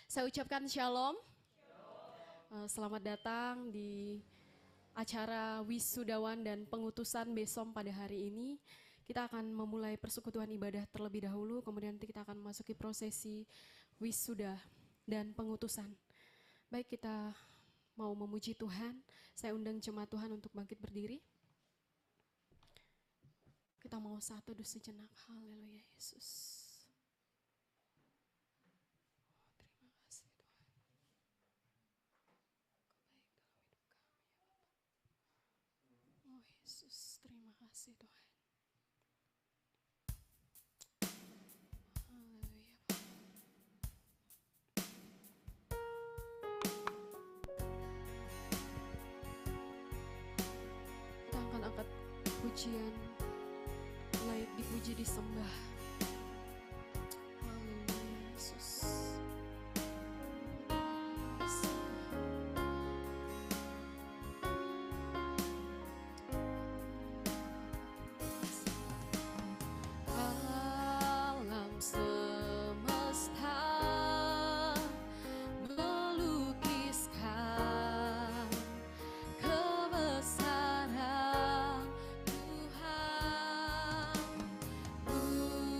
Saya ucapkan shalom. Selamat datang di acara wisudawan dan pengutusan BESOM pada hari ini. Kita akan memulai persekutuan ibadah terlebih dahulu, kemudian nanti kita akan memasuki prosesi wisuda dan pengutusan. Baik, kita mau memuji Tuhan. Saya undang jemaat Tuhan untuk bangkit berdiri. Kita mau satu sejenak. Haleluya Yesus. Yesus, terima kasih Tuhan. Haleluya. Kita akan angkat pujian, layak dipuji disembah. Haleluya Yesus. Kebesaran Tuhan,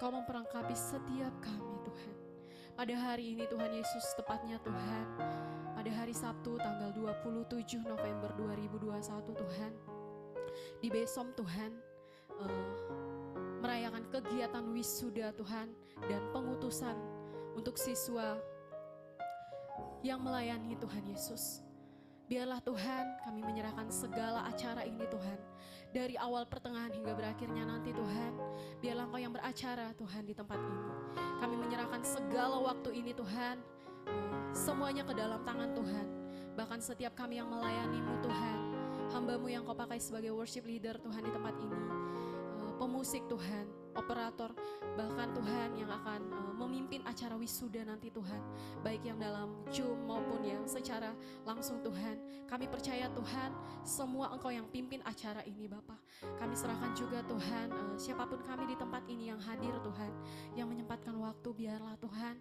Kau memperlengkapi setiap kami Tuhan. Pada hari ini Tuhan Yesus, tepatnya Tuhan, pada hari Sabtu tanggal 27 November 2021 Tuhan, di Besom Tuhan, merayakan kegiatan wisuda Tuhan dan pengutusan untuk siswa yang melayani Tuhan Yesus. Biarlah Tuhan kami menyerahkan segala acara ini Tuhan, dari awal pertengahan hingga berakhirnya nanti Tuhan. Biarlah Engkau yang beracara Tuhan di tempat ini. Kami menyerahkan segala waktu ini Tuhan, semuanya ke dalam tangan Tuhan. Bahkan setiap kami yang melayani-Mu Tuhan, hamba-Mu yang Kau pakai sebagai worship leader Tuhan di tempat ini, pemusik Tuhan, operator, bahkan Tuhan yang akan memimpin acara wisuda nanti Tuhan, baik yang dalam Zoom maupun yang secara langsung Tuhan. Kami percaya Tuhan, semua Engkau yang pimpin acara ini Bapa. Kami serahkan juga Tuhan, siapapun kami di tempat ini yang hadir Tuhan, yang menyempatkan waktu, biarlah Tuhan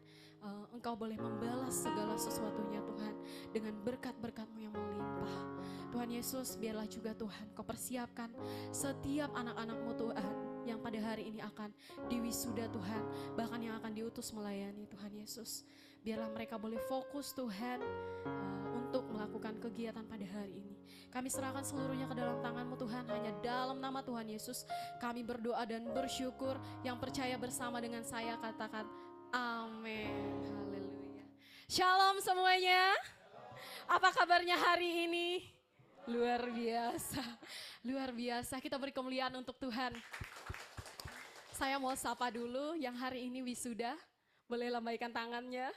Engkau boleh membalas segala sesuatunya Tuhan, dengan berkat-berkat-Mu yang melimpah. Tuhan Yesus, biarlah juga Tuhan Kau persiapkan setiap anak-anak-Mu Tuhan, yang pada hari ini akan diwisuda Tuhan, bahkan yang akan diutus melayani Tuhan Yesus. Biarlah mereka boleh fokus Tuhan untuk melakukan kegiatan pada hari ini. Kami serahkan seluruhnya ke dalam tangan-Mu Tuhan, hanya dalam nama Tuhan Yesus kami berdoa dan bersyukur. Yang percaya bersama dengan saya katakan amin. Haleluya. Shalom semuanya. Apa kabarnya hari ini? Luar biasa. Luar biasa. Kita beri kemuliaan untuk Tuhan. Saya mau sapa dulu yang hari ini wisuda. Boleh lambaikan tangannya.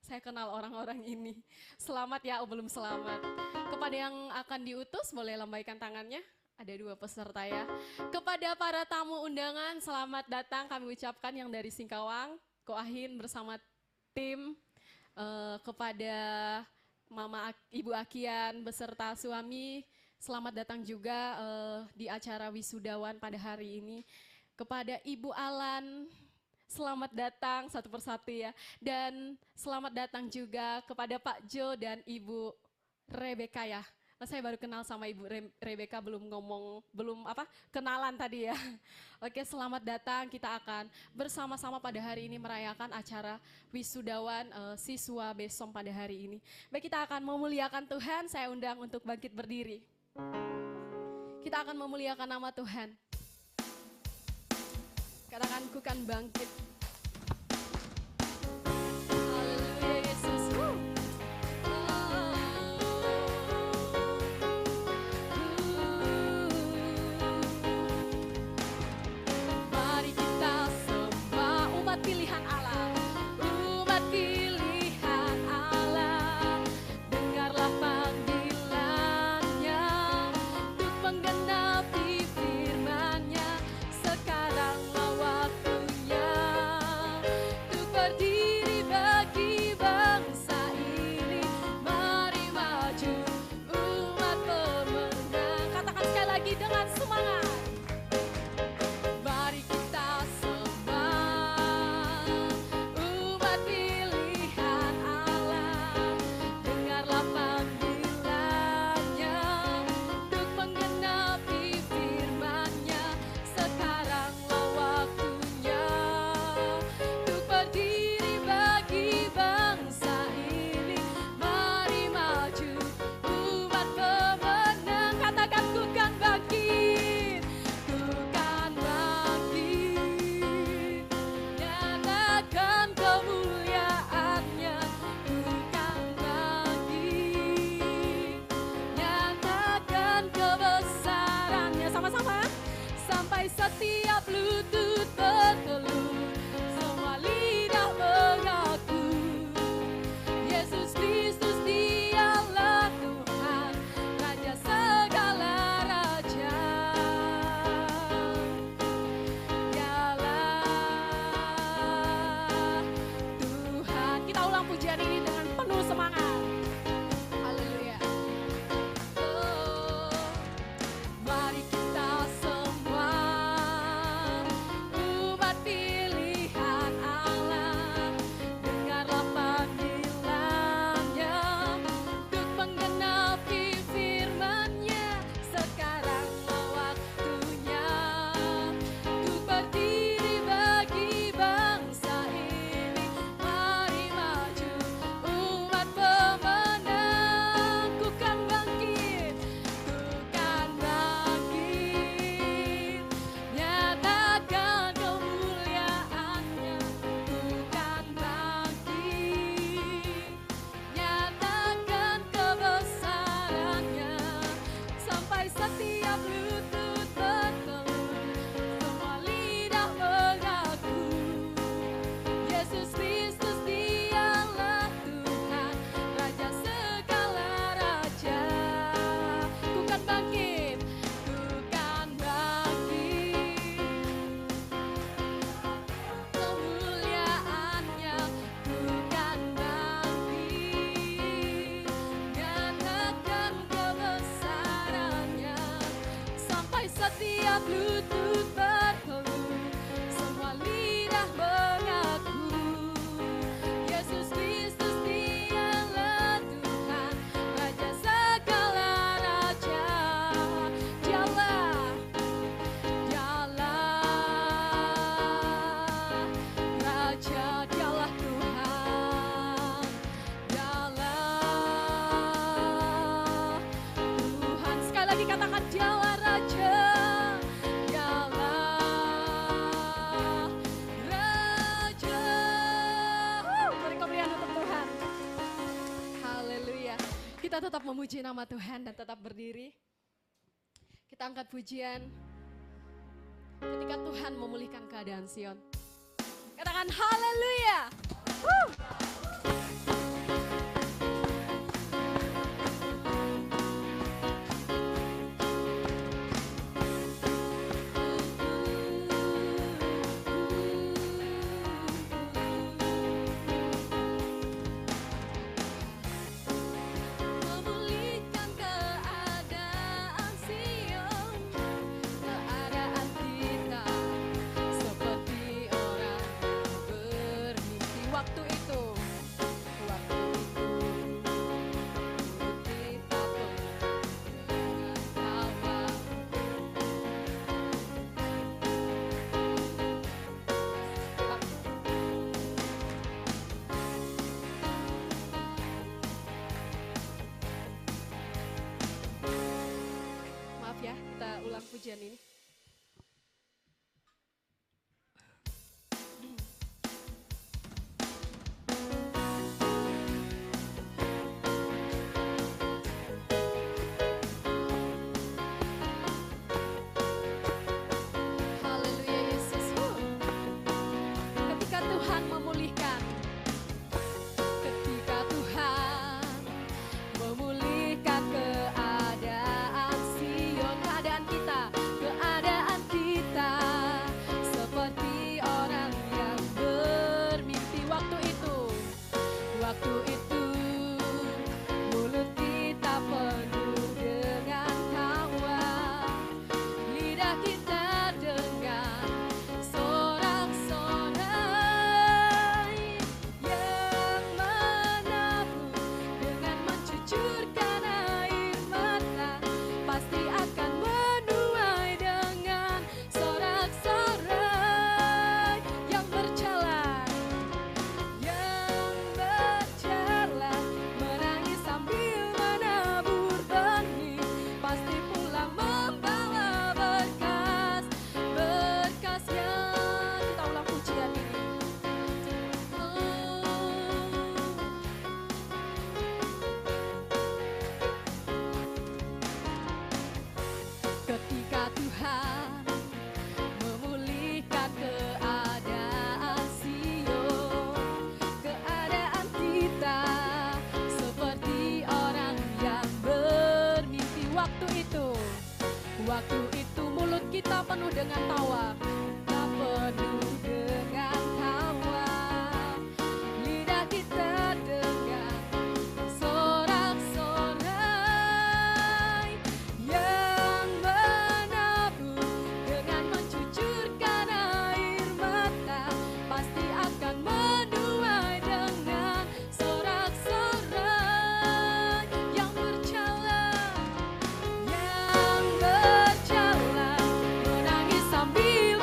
Saya kenal orang-orang ini. Selamat ya, belum selamat. Kepada yang akan diutus, boleh lambaikan tangannya. Ada 2 peserta ya. Kepada para tamu undangan, selamat datang kami ucapkan yang dari Singkawang, Ko Ahin bersama tim. Kepada Ibu Akian beserta suami, selamat datang juga di acara wisudawan pada hari ini. Kepada Ibu Alan, selamat datang satu persatu ya. Dan selamat datang juga kepada Pak Jo dan Ibu Rebecca ya. Saya baru kenal sama Ibu Rebecca, belum kenalan tadi ya. Oke, selamat datang. Kita akan bersama-sama pada hari ini merayakan acara wisudawan siswa Besom pada hari ini. Baik, kita akan memuliakan Tuhan. Saya undang untuk bangkit berdiri. Kita akan memuliakan nama Tuhan. Katakan, ku kan bangkit. Haleluya Yesus. Mari kita sembah umat pilihan Allah. Umat pilihan Allah. Dengarlah panggilannya untuk menggenapi firman-Nya. Sekaranglah waktunya untuk berdiri bagi bangsa ini. Mari maju umat pemenang. Katakan sekali lagi dengan semangat. Mari kita sembah umat pilihan Allah. Dengarlah panggilannya untuk menggenapi firman-Nya. Sekaranglah waktunya untuk berdiri bagi bangsa ini. Mari maju umat pemenang. Katakan, ku kan bangkit, ku kan bangkit, nyatakan kemuliaan-Nya. Ku kan bangkit, nyatakan kebesaran-Nya. Sama-sama. Sampai setiap lutut bertelut, semua lidah mengaku Yesus Kristus Dialah Tuhan, Raja segala raja. Dialah Tuhan. Kita ulang pujian ini dengan penuh semangat. Haleluya. Oh, mari kita semua setiap lutut bertelut, semua lidah mengaku Yesus Kristus dialah Tuhan, Raja segala raja. Dialah Raja, dialah Tuhan, dialah Tuhan. Sekali lagi katakan dialah Raja, dialah Raja. Beri kemuliaan untuk Tuhan. Haleluya. Kita tetap memuji nama Tuhan dan tetap berdiri. Kita angkat pujian ketika Tuhan memulihkan keadaan Sion. Katakan haleluya. Memulihkan keadaan Sion, keadaan kita seperti orang bermimpi. Waktu itu kita dengan Hawa. Maaf ya, kita ulang pujian ini. Haleluya Yesus. Ketika Tuhan memulihkan, ketika Tuhan memulihkan keadaan Sion, keadaan kita seperti orang yang bermimpi. Waktu itu mulut kita penuh dengan tawa, lidah kita dengan sorak-sorai yang menabur dengan mencucurkan air mata, pasti akan menuai dengan sorak-sorai yang berjalan, menangis sambil menabur benih, pasti pulang membawa berkasnya. Kita ulang pujian ini. Ketika Tuhan memulihkan keadaan Sion, keadaan kita seperti orang yang bermimpi. Waktu itu mulut kita penuh dengan tawa, penuh dengan tawa, lidah kita dengan sorak-sorai yang menabur dengan mencucurkan air mata, pasti akan menuai dengan sorak-sorai yang berjalan, menangis sambil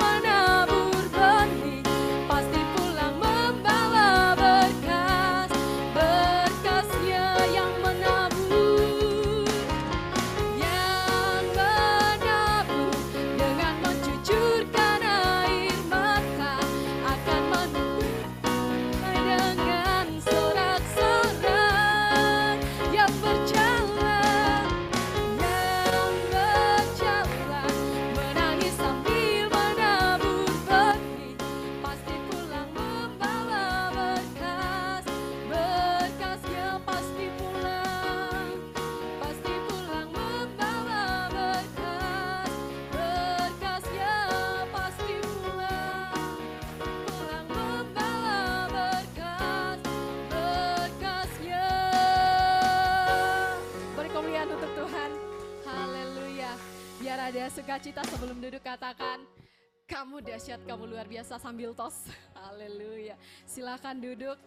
bersukacita sebelum duduk katakan, kamu dahsyat, kamu luar biasa sambil tos. Haleluya. Silakan duduk.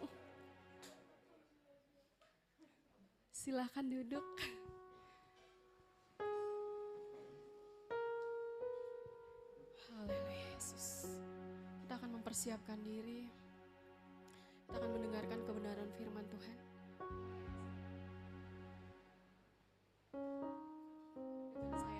Silakan duduk. Haleluya Yesus. Kita akan mempersiapkan diri. Kita akan mendengarkan kebenaran firman Tuhan. Dengan saya.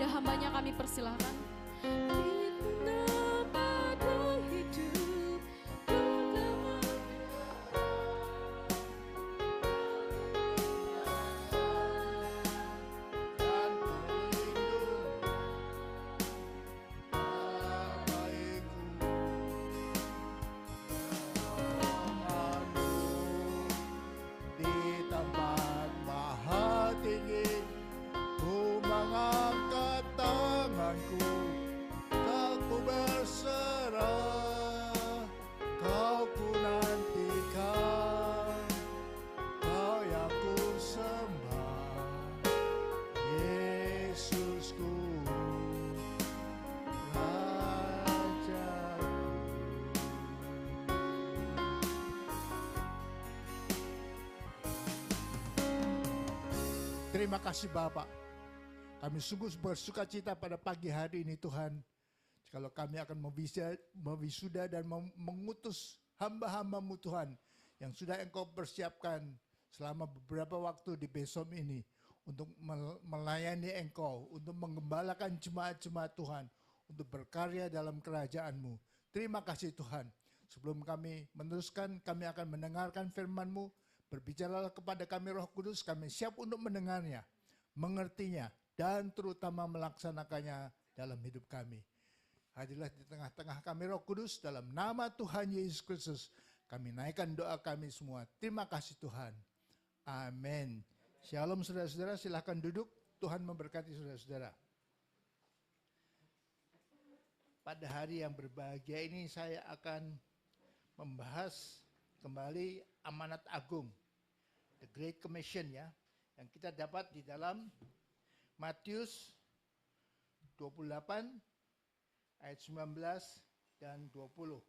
Hambanya kami persilahkan. Terima kasih Bapak. Kami sungguh bersuka cita pada pagi hari ini Tuhan. Kalau kami akan mewisuda dan mengutus hamba-hamba-Mu Tuhan. Yang sudah Engkau persiapkan selama beberapa waktu di Besom ini. Untuk melayani Engkau. Untuk menggembalakan jemaat-jemaat Tuhan. Untuk berkarya dalam kerajaan-Mu. Terima kasih Tuhan. Sebelum kami meneruskan, kami akan mendengarkan firman-Mu. Berbicaralah kepada kami Roh Kudus, kami siap untuk mendengarnya, mengertinya, dan terutama melaksanakannya dalam hidup kami. Hadirlah di tengah-tengah kami Roh Kudus, dalam nama Tuhan Yesus Kristus, kami naikkan doa kami semua. Terima kasih Tuhan. Amin. Shalom saudara-saudara, silakan duduk. Tuhan memberkati saudara-saudara. pada hari yang berbahagia ini saya akan membahas kembali amanat agung, The Great Commission ya, yang kita dapat di dalam Matius 28 ayat 19 dan 20.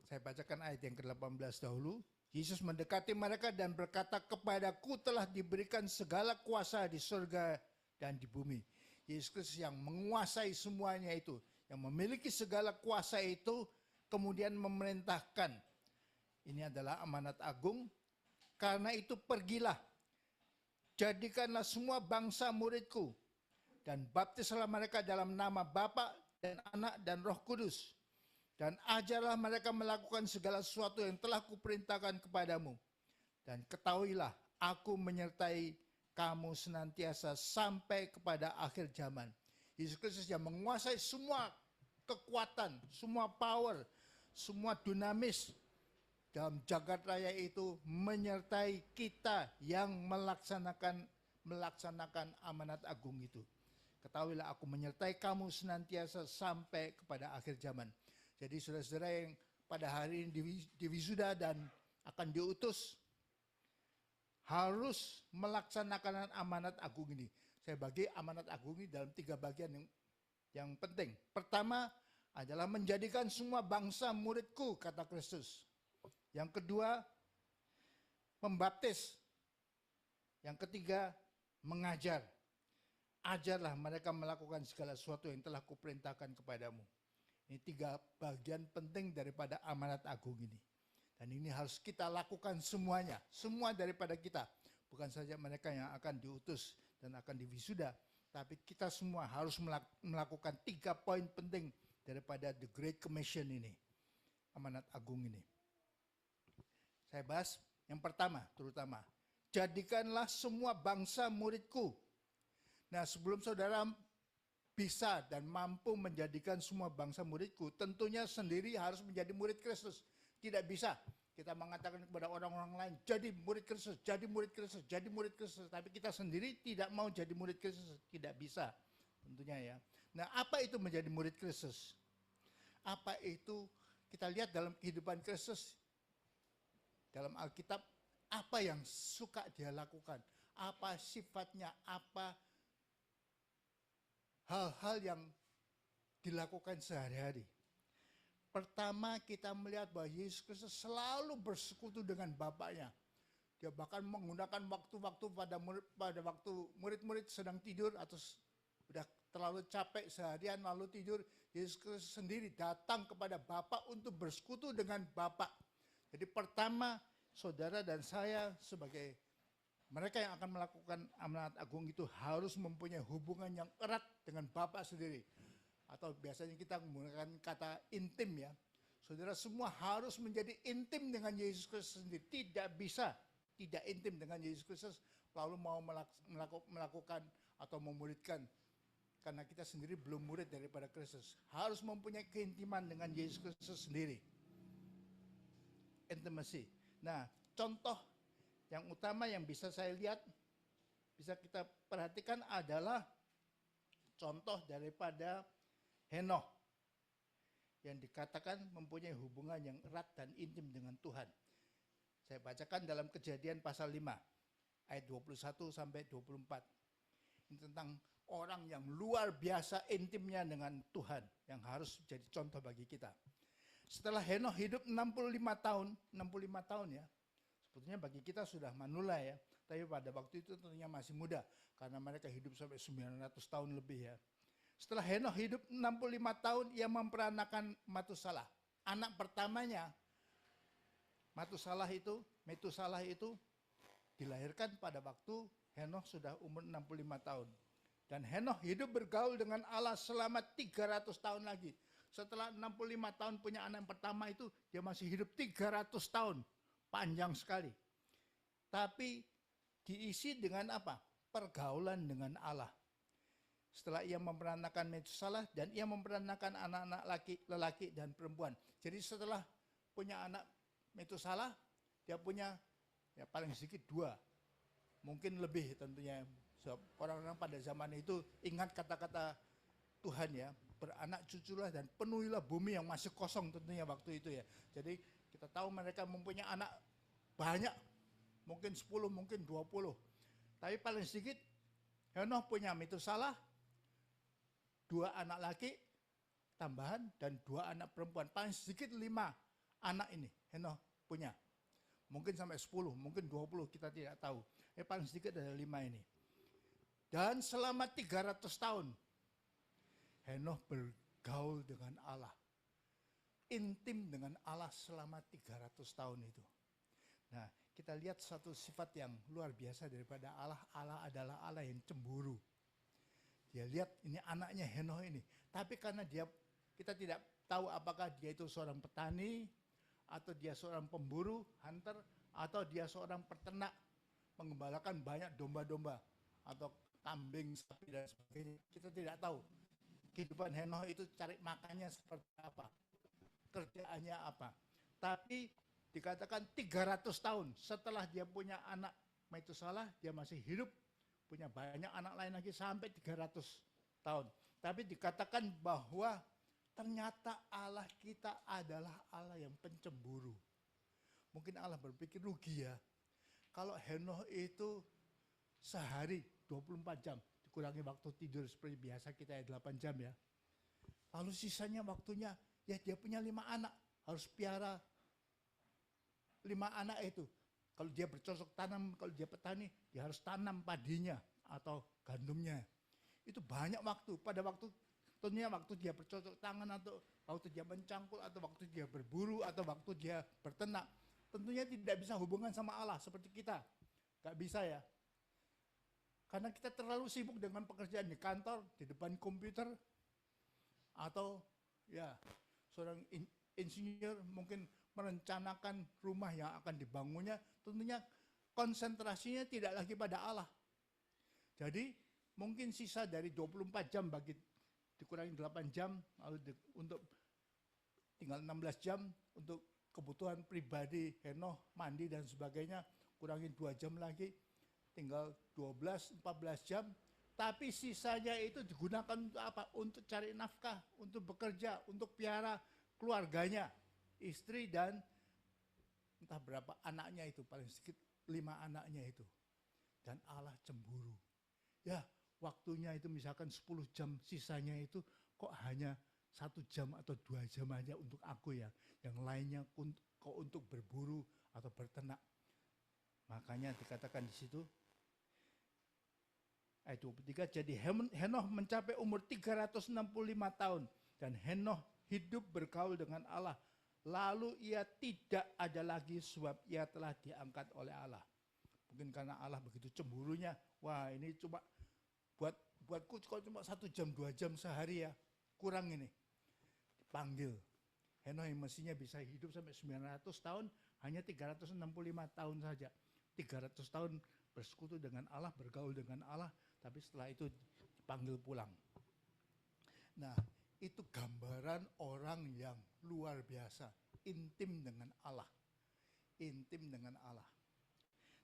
Saya bacakan ayat yang ke-18 dahulu. Yesus mendekati mereka dan berkata, "Kepadaku telah diberikan segala kuasa di surga dan di bumi." Yesus Kristus yang menguasai semuanya itu, yang memiliki segala kuasa itu, kemudian memerintahkan. Ini adalah amanat agung. Karena itu pergilah, jadikanlah semua bangsa muridku, dan baptislah mereka dalam nama Bapa dan Anak dan Roh Kudus. Dan ajarlah mereka melakukan segala sesuatu yang telah kuperintahkan kepadamu. Dan ketahuilah, aku menyertai kamu senantiasa sampai kepada akhir zaman. Yesus Kristus yang menguasai semua kekuatan, semua power, semua dinamis dalam jagat raya itu menyertai kita yang melaksanakan amanat agung itu. Ketahuilah, aku menyertai kamu senantiasa sampai kepada akhir zaman. Jadi saudara-saudara yang pada hari ini diwisuda dan akan diutus harus melaksanakan amanat agung ini. Saya bagi amanat agung ini dalam 3 bagian yang penting. Pertama adalah menjadikan semua bangsa muridku, kata Kristus. Yang kedua, membaptis. Yang ketiga, mengajar. Ajarlah mereka melakukan segala sesuatu yang telah kuperintahkan kepadamu. Ini 3 bagian penting daripada amanat agung ini. Dan ini harus kita lakukan semuanya. Semua daripada kita. Bukan saja mereka yang akan diutus dan akan diwisuda. Tapi kita semua harus melakukan 3 poin penting daripada The Great Commission ini. Amanat agung ini. Saya bahas yang pertama terutama. Jadikanlah semua bangsa muridku. Nah, sebelum saudara bisa dan mampu menjadikan semua bangsa muridku, tentunya sendiri harus menjadi murid Kristus. Tidak bisa kita mengatakan kepada orang-orang lain, jadi murid Kristus, jadi murid Kristus, jadi murid Kristus. Tapi kita sendiri tidak mau jadi murid Kristus, tidak bisa tentunya ya. Nah, apa itu menjadi murid Kristus? Apa itu? Kita lihat dalam kehidupan Kristus, dalam Alkitab, apa yang suka dia lakukan, apa sifatnya, apa hal-hal yang dilakukan sehari-hari. Pertama, kita melihat bahwa Yesus Kristus selalu bersekutu dengan Bapaknya. Dia bahkan menggunakan waktu-waktu pada waktu murid-murid sedang tidur atau sudah terlalu capek seharian lalu tidur, Yesus Kristus sendiri datang kepada Bapa untuk bersekutu dengan Bapa. Jadi pertama, saudara dan saya sebagai mereka yang akan melakukan amanat agung itu harus mempunyai hubungan yang erat dengan Bapa sendiri. Atau biasanya kita menggunakan kata intim ya. Saudara semua harus menjadi intim dengan Yesus Kristus sendiri. Tidak bisa tidak intim dengan Yesus Kristus lalu mau melakukan atau memuridkan. Karena kita sendiri belum murid daripada Kristus. Harus mempunyai keintiman dengan Yesus Kristus sendiri. Intimacy. Nah, contoh yang utama yang bisa saya lihat, bisa kita perhatikan adalah contoh daripada Henokh yang dikatakan mempunyai hubungan yang erat dan intim dengan Tuhan. Saya bacakan dalam Kejadian pasal 5 ayat 21 sampai 24. Ini tentang orang yang luar biasa intimnya dengan Tuhan yang harus jadi contoh bagi kita. Setelah Henokh hidup 65 tahun ya. Sebetulnya bagi kita sudah manula ya, tapi pada waktu itu tentunya masih muda karena mereka hidup sampai 900 tahun lebih ya. Setelah Henokh hidup 65 tahun, ia memperanakan Matusalah. Anak pertamanya Metusalah itu dilahirkan pada waktu Henokh sudah umur 65 tahun. Dan Henokh hidup bergaul dengan Allah selama 300 tahun lagi. Setelah 65 tahun punya anak yang pertama itu, dia masih hidup 300 tahun. Panjang sekali. Tapi diisi dengan apa? Pergaulan dengan Allah. Setelah ia memperanakan Metusalah dan ia memperanakan anak-anak lelaki dan perempuan. Jadi setelah punya anak Metusalah, dia punya ya paling sedikit 2 mungkin lebih tentunya. Sebab orang-orang pada zaman itu ingat kata-kata Tuhan ya, beranak cuculah dan penuhilah bumi yang masih kosong tentunya waktu itu ya. Jadi kita tahu mereka mempunyai anak banyak, mungkin 10, mungkin 20. Tapi paling sedikit Henoh punya Metusalah, 2 anak laki tambahan dan 2 anak perempuan. Paling sedikit 5 anak ini Henoh punya. Mungkin sampai 10, mungkin 20, kita tidak tahu. Paling sedikit ada 5 ini. Dan selama 300 tahun Henoh bergaul dengan Allah. Intim dengan Allah selama 300 tahun itu. Nah, kita lihat satu sifat yang luar biasa daripada Allah. Allah adalah Allah yang cemburu. Dia lihat ini anaknya Henoh ini. Tapi karena kita tidak tahu apakah dia itu seorang petani, atau dia seorang pemburu, hunter, atau dia seorang peternak, mengembalakan banyak domba-domba, atau kambing, sapi, dan sebagainya. Kita tidak tahu kehidupan Henoh itu cari makannya seperti apa, kerjaannya apa. Tapi dikatakan 300 tahun setelah dia punya anak Metusalah, dia masih hidup, punya banyak anak lain lagi sampai 300 tahun. Tapi dikatakan bahwa ternyata Allah kita adalah Allah yang pencemburu. Mungkin Allah berpikir rugi ya, kalau Henoh itu sehari 24 jam, dikurangi waktu tidur seperti biasa kita ya 8 jam ya. Lalu sisanya waktunya, ya dia punya 5 anak, harus piara 5 anak itu. Kalau dia bercocok tanam, kalau dia petani, dia harus tanam padinya atau gandumnya. Itu banyak waktu, pada waktu tentunya waktu dia bercocok tangan, atau waktu dia mencangkul, atau waktu dia berburu, atau waktu dia berternak. Tentunya tidak bisa hubungan sama Allah seperti kita. Gak bisa ya. Karena kita terlalu sibuk dengan pekerjaan di kantor, di depan komputer, atau ya seorang insinyur mungkin merencanakan rumah yang akan dibangunnya, tentunya konsentrasinya tidak lagi pada Allah. Jadi mungkin sisa dari 24 jam dikurangi 8 jam, lalu untuk tinggal 16 jam untuk kebutuhan pribadi Henoh, mandi dan sebagainya, kurangi 2 jam lagi, tinggal 12-14 jam, tapi sisanya itu digunakan untuk apa? Untuk cari nafkah, untuk bekerja, untuk piara keluarganya, istri dan entah berapa anaknya itu, paling sedikit 5 anaknya itu. Dan Allah cemburu. Ya, waktunya itu misalkan 10 jam, sisanya itu kok hanya 1 jam atau 2 jam aja untuk aku ya. Yang lainnya kok untuk berburu atau berternak. Makanya dikatakan di situ, ayat 23, jadi Henoh mencapai umur 365 tahun. Dan Henoh hidup bergaul dengan Allah. Lalu ia tidak ada lagi sebab ia telah diangkat oleh Allah. Mungkin karena Allah begitu cemburunya, wah ini cuma buatku kok cuma 1 jam 2 jam sehari ya, kurang ini. Dipanggil. Henoh yang mestinya bisa hidup sampai 900 tahun, hanya 365 tahun saja. 300 tahun bersekutu dengan Allah, bergaul dengan Allah, tapi setelah itu dipanggil pulang. Nah, itu gambaran orang yang luar biasa, intim dengan Allah. Intim dengan Allah.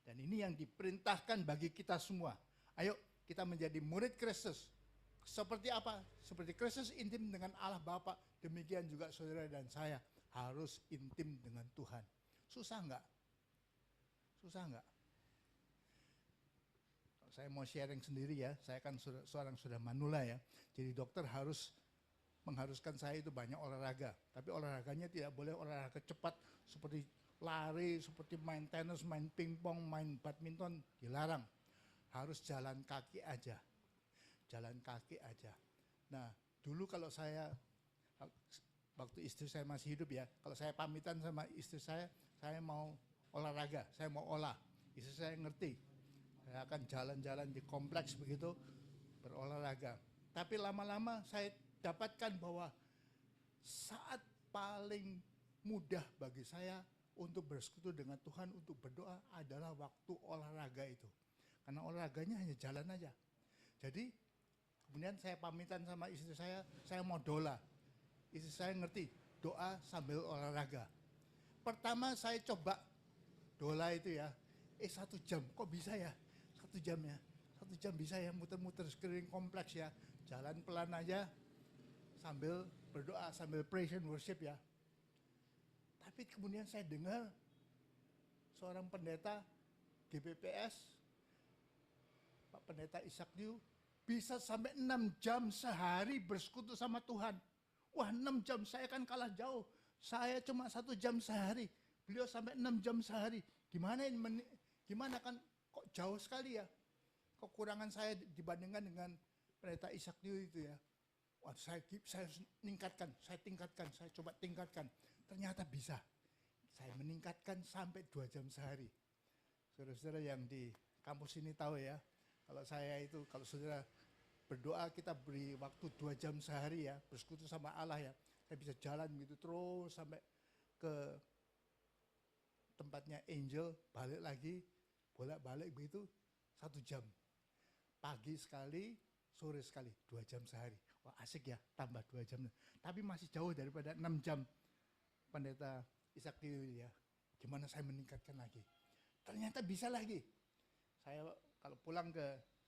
Dan ini yang diperintahkan bagi kita semua. Ayo kita menjadi murid Kristus. Seperti apa? Seperti Kristus intim dengan Allah Bapa, demikian juga saudara dan saya harus intim dengan Tuhan. Susah enggak? Susah enggak? Saya mau sharing sendiri ya, saya kan seorang sudah manula ya. Jadi dokter mengharuskan saya itu banyak olahraga. Tapi olahraganya tidak boleh olahraga cepat seperti lari, seperti main tenis, main pingpong, main badminton, dilarang. Harus jalan kaki aja. Jalan kaki aja. Nah, dulu kalau waktu istri saya masih hidup ya, kalau saya pamitan sama istri saya mau olahraga, saya mau olah. Istri saya ngerti. Saya akan jalan-jalan di kompleks begitu, berolahraga. Tapi lama-lama saya dapatkan bahwa saat paling mudah bagi saya untuk bersekutu dengan Tuhan, untuk berdoa adalah waktu olahraga itu. Karena olahraganya hanya jalan aja. Jadi kemudian saya pamitan sama istri saya mau dola. Istri saya ngerti, doa sambil olahraga. Pertama saya coba dola itu ya, 1 jam, kok bisa ya? 1 jam ya. 1 jam bisa ya muter-muter sekeliling kompleks ya. Jalan pelan aja sambil berdoa, sambil praise and worship ya. Tapi kemudian saya dengar seorang pendeta GBPS, Pak Pendeta Ishak Liu, bisa sampai 6 jam sehari bersekutu sama Tuhan. Wah 6 jam, saya kan kalah jauh. Saya cuma 1 jam sehari. Beliau sampai 6 jam sehari. Gimana kan kok jauh sekali ya. Kekurangan saya dibandingkan dengan Pendeta Ishak Liu itu ya. Wah, saya tingkatkan, saya coba tingkatkan. Ternyata bisa. Saya meningkatkan sampai 2 jam sehari. Saudara-saudara yang di kampus ini tahu ya, kalau saudara berdoa kita beri waktu 2 jam sehari ya, bersekutu sama Allah ya. Saya bisa jalan gitu terus sampai ke tempatnya Angel, balik lagi, bolak-balik begitu 1 jam. Pagi sekali, sore sekali, 2 jam sehari. Wah asik ya, tambah 2 jam. Tapi masih jauh daripada 6 jam Pendeta Ishak Liu ya. Gimana saya meningkatkan lagi? Ternyata bisa lagi. Saya kalau pulang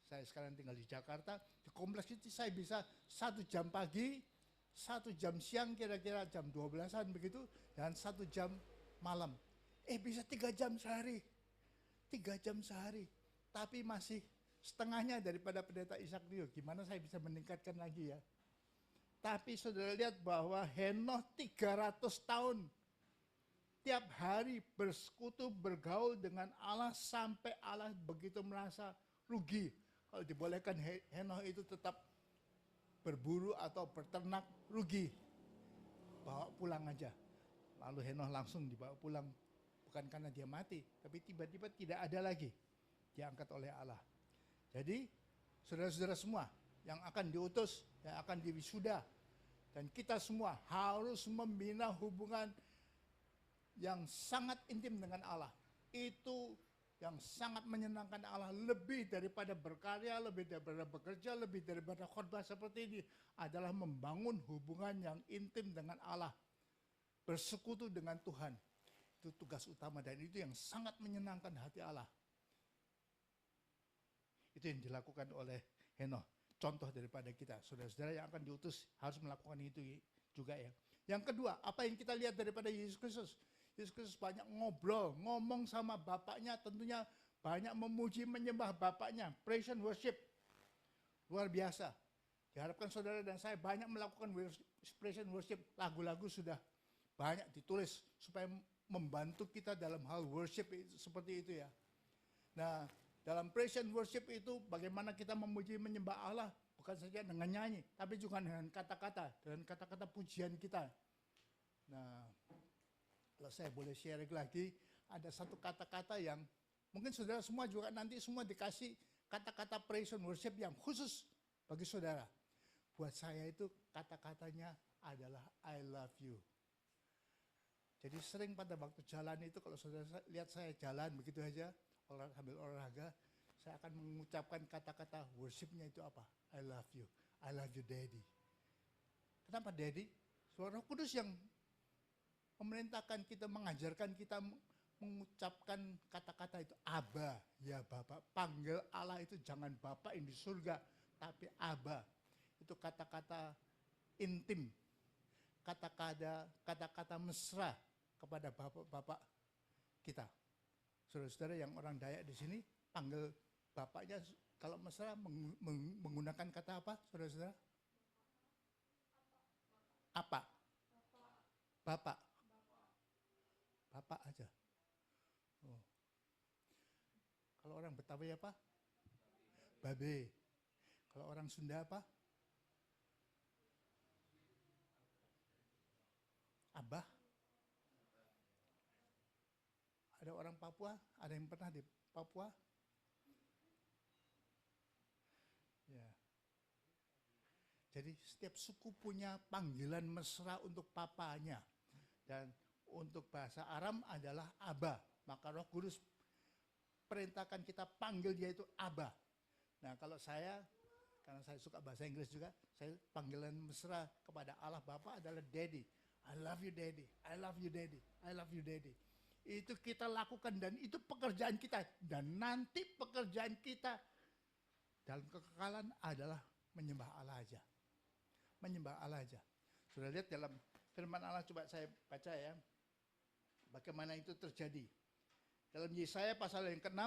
saya sekarang tinggal di Jakarta, di kompleks itu saya bisa 1 jam pagi, 1 jam siang kira-kira jam 12-an begitu, dan 1 jam malam. Bisa 3 jam sehari. 3 jam sehari. Tapi masih setengahnya daripada Pendeta Ishak Liu. Gimana saya bisa meningkatkan lagi ya? Tapi saudara lihat bahwa Henokh 300 tahun. Tiap hari bersekutu, bergaul dengan Allah sampai Allah begitu merasa rugi. Kalau dibolehkan Henokh itu tetap berburu atau berternak, rugi. Bawa pulang aja. Lalu Henokh langsung dibawa pulang. Bukan karena dia mati, tapi tiba-tiba tidak ada lagi. Diangkat oleh Allah. Jadi saudara-saudara semua yang akan diutus, yang akan diwisuda, dan kita semua harus membina hubungan yang sangat intim dengan Allah. Itu yang sangat menyenangkan Allah, lebih daripada berkarya, lebih daripada bekerja, lebih daripada khotbah seperti ini, adalah membangun hubungan yang intim dengan Allah, bersekutu dengan Tuhan. Itu tugas utama dan itu yang sangat menyenangkan hati Allah. Itu yang dilakukan oleh Henokh. Contoh daripada kita, saudara-saudara yang akan diutus harus melakukan itu juga ya. Yang kedua, apa yang kita lihat daripada Yesus Kristus? Yesus Kristus banyak ngobrol, ngomong sama Bapaknya, tentunya banyak memuji, menyembah Bapaknya. Praise and worship. Luar biasa. Diharapkan saudara dan saya banyak melakukan praise and worship. Lagu-lagu sudah banyak ditulis supaya membantu kita dalam hal worship seperti itu ya. Nah, dalam praise and worship itu bagaimana kita memuji menyembah Allah bukan saja dengan nyanyi, tapi juga dengan kata-kata pujian kita. Nah, kalau saya boleh share lagi, ada satu kata-kata yang mungkin saudara semua juga nanti semua dikasih kata-kata praise and worship yang khusus bagi saudara. Buat saya itu kata-katanya adalah I love you. Jadi sering pada waktu jalan itu kalau saudara lihat saya jalan begitu aja, sambil olahraga, saya akan mengucapkan kata-kata worshipnya itu apa? I love you daddy. Kenapa daddy? Suara Roh Kudus yang memerintahkan kita, mengajarkan kita mengucapkan kata-kata itu. Aba, ya Bapak. Panggil Allah itu jangan Bapak yang di surga, tapi Aba. Itu kata-kata intim, kata-kata mesra kepada bapak-bapak kita. Saudara-saudara yang orang Dayak di sini, panggil bapaknya kalau mesra menggunakan kata apa, saudara-saudara? Apa? Bapak. Bapak aja. Oh. Kalau orang Betawi apa? Babe. Kalau orang Sunda apa? Abah. Ada orang Papua? Ada yang pernah di Papua? Ya. Jadi setiap suku punya panggilan mesra untuk papanya. Dan untuk bahasa Aram adalah Aba. Maka Roh Kudus perintahkan kita panggil dia itu Aba. Nah kalau saya, karena saya suka bahasa Inggris juga, saya panggilan mesra kepada Allah Bapa adalah Daddy. I love you Daddy, I love you Daddy, I love you Daddy. Itu kita lakukan dan itu pekerjaan kita. Dan nanti pekerjaan kita dalam kekekalan adalah menyembah Allah aja. Menyembah Allah aja. Sudah lihat dalam firman Allah, coba saya baca ya. Bagaimana itu terjadi. Dalam Yesaya pasal yang ke-6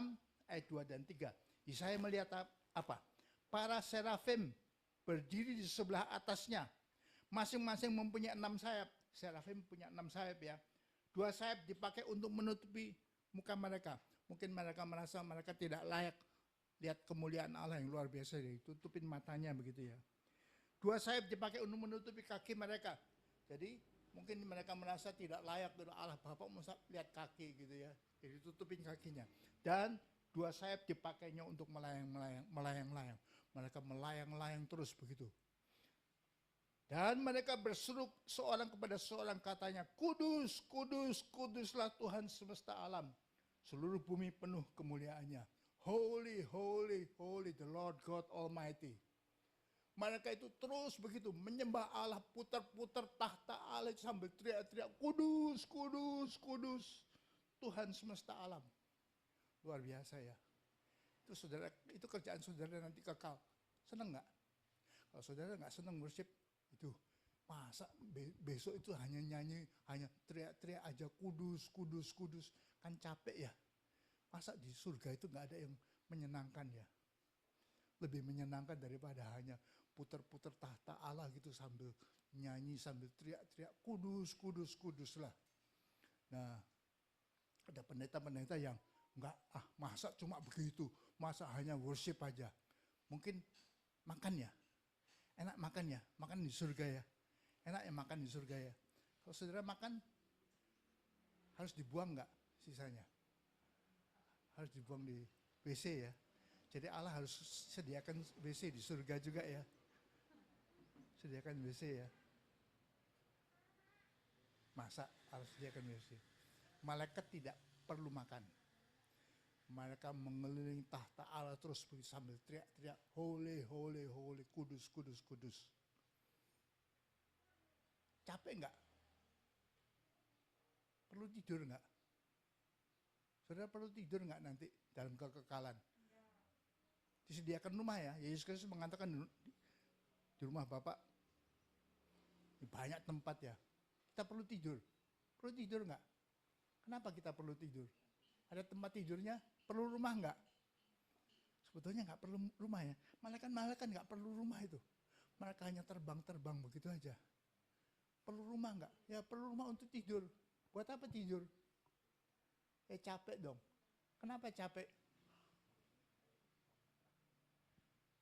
ayat 2 dan 3. Yesaya melihat apa? Para serafim berdiri di sebelah atasnya. Masing-masing mempunyai 6 sayap. Serafim punya 6 sayap ya. 2 sayap dipakai untuk menutupi muka mereka. Mungkin mereka merasa mereka tidak layak lihat kemuliaan Allah yang luar biasa. Tutupin matanya begitu ya. 2 sayap dipakai untuk menutupi kaki mereka. Jadi mungkin mereka merasa tidak layak dari Allah. Bapak mau lihat kaki gitu ya. Jadi tutupin kakinya. Dan 2 sayap dipakainya untuk melayang-layang. Mereka melayang-layang terus begitu. Dan mereka berseru seorang kepada seorang, katanya, kudus, kudus, kuduslah Tuhan semesta alam. Seluruh bumi penuh kemuliaannya. Holy, holy, holy, the Lord God Almighty. Mereka itu terus begitu menyembah Allah, putar-putar tahta Allah sambil teriak-teriak, kudus, kudus, kudus, Tuhan semesta alam. Luar biasa ya. Itu saudara, itu kerjaan saudara nanti kekal. Senang nggak? Kalau saudara nggak senang worship, itu masa besok itu hanya nyanyi, hanya teriak-teriak aja, kudus, kudus, kudus, kan capek ya. Masa di surga itu nggak ada yang menyenangkan ya? Lebih menyenangkan daripada hanya putar-putar tahta Allah gitu sambil nyanyi, sambil teriak-teriak, kudus, kudus, kudus lah. Nah, ada pendeta-pendeta yang enggak, masa cuma begitu, masa hanya worship aja. Mungkin makan ya, enak makan ya, makan di surga ya. Enak ya makan di surga ya. Kalau saudara makan, harus dibuang enggak sisanya? Harus dibuang di WC ya. Jadi Allah harus sediakan WC di surga juga ya. Sediakan WC ya. Masa harus sediakan WC? Malaikat tidak perlu makan. Mereka mengelilingi tahta Allah terus sambil teriak-teriak, holy, holy, holy, kudus, kudus, kudus. Capek enggak? Perlu tidur enggak? Saudara perlu tidur enggak nanti dalam kekekalan? Disediakan rumah ya. Yesus Kristus mengatakan di rumah Bapak banyak tempat ya. Kita perlu tidur. Perlu tidur enggak? Kenapa kita perlu tidur? Ada tempat tidurnya? Perlu rumah enggak? Sebetulnya enggak perlu rumah ya. Malaikat enggak perlu rumah itu. Mereka hanya terbang-terbang begitu aja. Perlu rumah enggak? Ya perlu rumah untuk tidur. Buat apa tidur? Capek dong. Kenapa capek?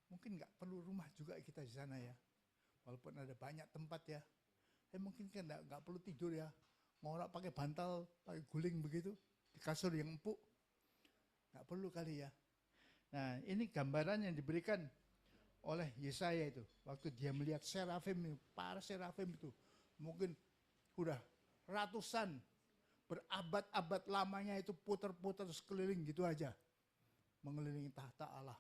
Mungkin enggak perlu rumah juga kita di sana ya. Walaupun ada banyak tempat ya. Mungkin kan enggak perlu tidur ya. Ngorak pakai bantal, pakai guling begitu. Di kasur yang empuk. Enggak perlu kali ya. Nah ini gambaran yang diberikan oleh Yesaya itu. Waktu dia melihat serafim, para serafim itu. Mungkin udah ratusan, berabad-abad lamanya itu putar-putar sekeliling gitu aja. Mengelilingi tahta Allah.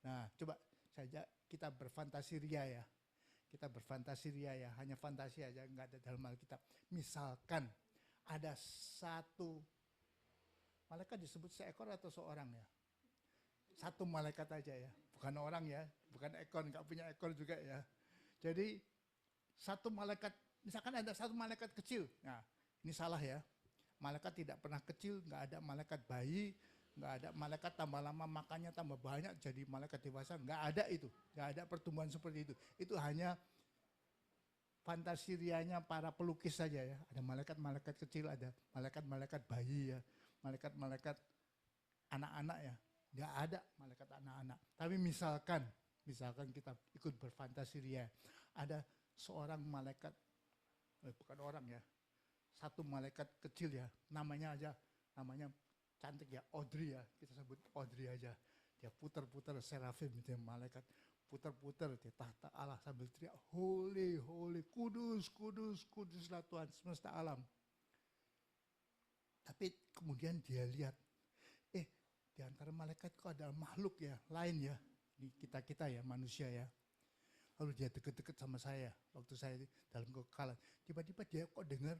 Nah coba saja kita berfantasi ria ya. Kita berfantasi ria ya, hanya fantasi aja, enggak ada dalam Alkitab. Misalkan ada satu malaikat, disebut seekor atau seorang ya? Satu malaikat aja ya, bukan orang ya, bukan ekor, enggak punya ekor juga ya. Jadi satu malaikat, misalkan ada satu malaikat kecil, nah ini salah ya. Malaikat tidak pernah kecil, enggak ada malaikat bayi, enggak ada malaikat tambah lama makannya tambah banyak jadi malaikat dewasa, enggak ada itu. Enggak ada pertumbuhan seperti itu. Itu hanya fantasi rianya para pelukis saja ya. Ada malaikat-malaikat kecil, ada malaikat-malaikat bayi ya. Malaikat-malaikat anak-anak ya. Enggak ada malaikat anak-anak. Tapi misalkan kita ikut berfantasi ria. Ada seorang malaikat, bukan orang ya. Satu malaikat kecil ya. Namanya cantik ya, Audrey ya, kita sebut Audrey aja. Dia putar-putar serafim itu malaikat, putar-putar di tahta Allah sambil teriak, holy, holy, kudus, kudus, kuduslah Tuhan semesta alam. Tapi kemudian dia lihat, di antara malaikat kok ada makhluk ya, lain ya, di kita ya, manusia ya. Lalu dia deket-deket sama saya, waktu saya dalam kekekalan. Tiba-tiba dia kok dengar,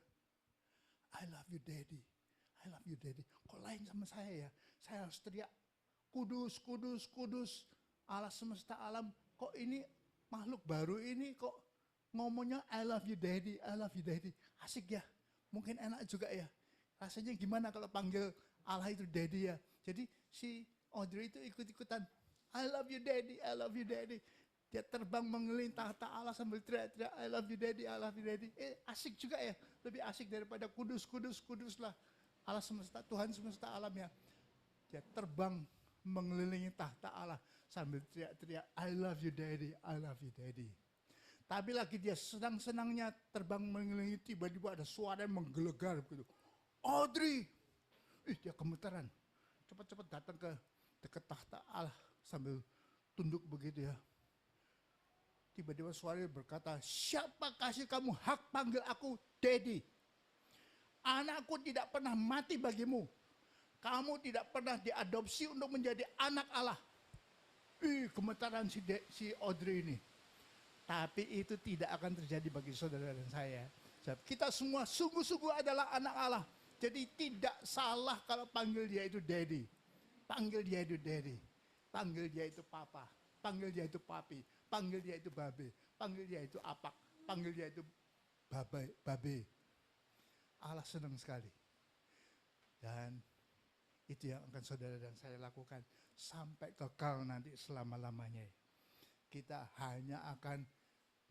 I love you daddy, I love you daddy. Kok lain sama saya ya? Saya harus teriak, kudus, kudus, kudus. Allah semesta alam, kok ini makhluk baru ini kok ngomongnya I love you daddy, I love you daddy. Asik ya, mungkin enak juga ya. Rasanya gimana kalau panggil Allah itu daddy ya. Jadi si Audrey itu ikut-ikutan, I love you daddy, I love you daddy. Dia terbang mengelilingi tahta Allah sambil teriak-teriak, I love you daddy, I love you daddy. Asik juga ya, lebih asik daripada kudus, kudus, kudus lah. Allah semesta, Tuhan semesta alam ya. Dia terbang mengelilingi tahta Allah sambil teriak-teriak, I love you daddy, I love you daddy. Tapi lagi dia senang-senangnya terbang mengelilingi, tiba-tiba ada suara yang menggelegar begitu. Audrey! Dia gemetaran. Cepat-cepat datang ke dekat tahta Allah sambil tunduk begitu ya. Tiba-tiba suara berkata, siapa kasih kamu hak panggil aku daddy? Anakku tidak pernah mati bagimu. Kamu tidak pernah diadopsi untuk menjadi anak Allah. Gemetaran si Audrey ini. Tapi itu tidak akan terjadi bagi saudara dan saya. Kita semua sungguh-sungguh adalah anak Allah. Jadi tidak salah kalau panggil dia itu daddy. Panggil dia itu daddy. Panggil dia itu papa. Panggil dia itu papi. Panggil dia itu babe. Panggil dia itu apak. Panggil dia itu babe. Allah senang sekali. Dan itu yang akan saudara dan saya lakukan sampai kekal nanti selama-lamanya. Kita hanya akan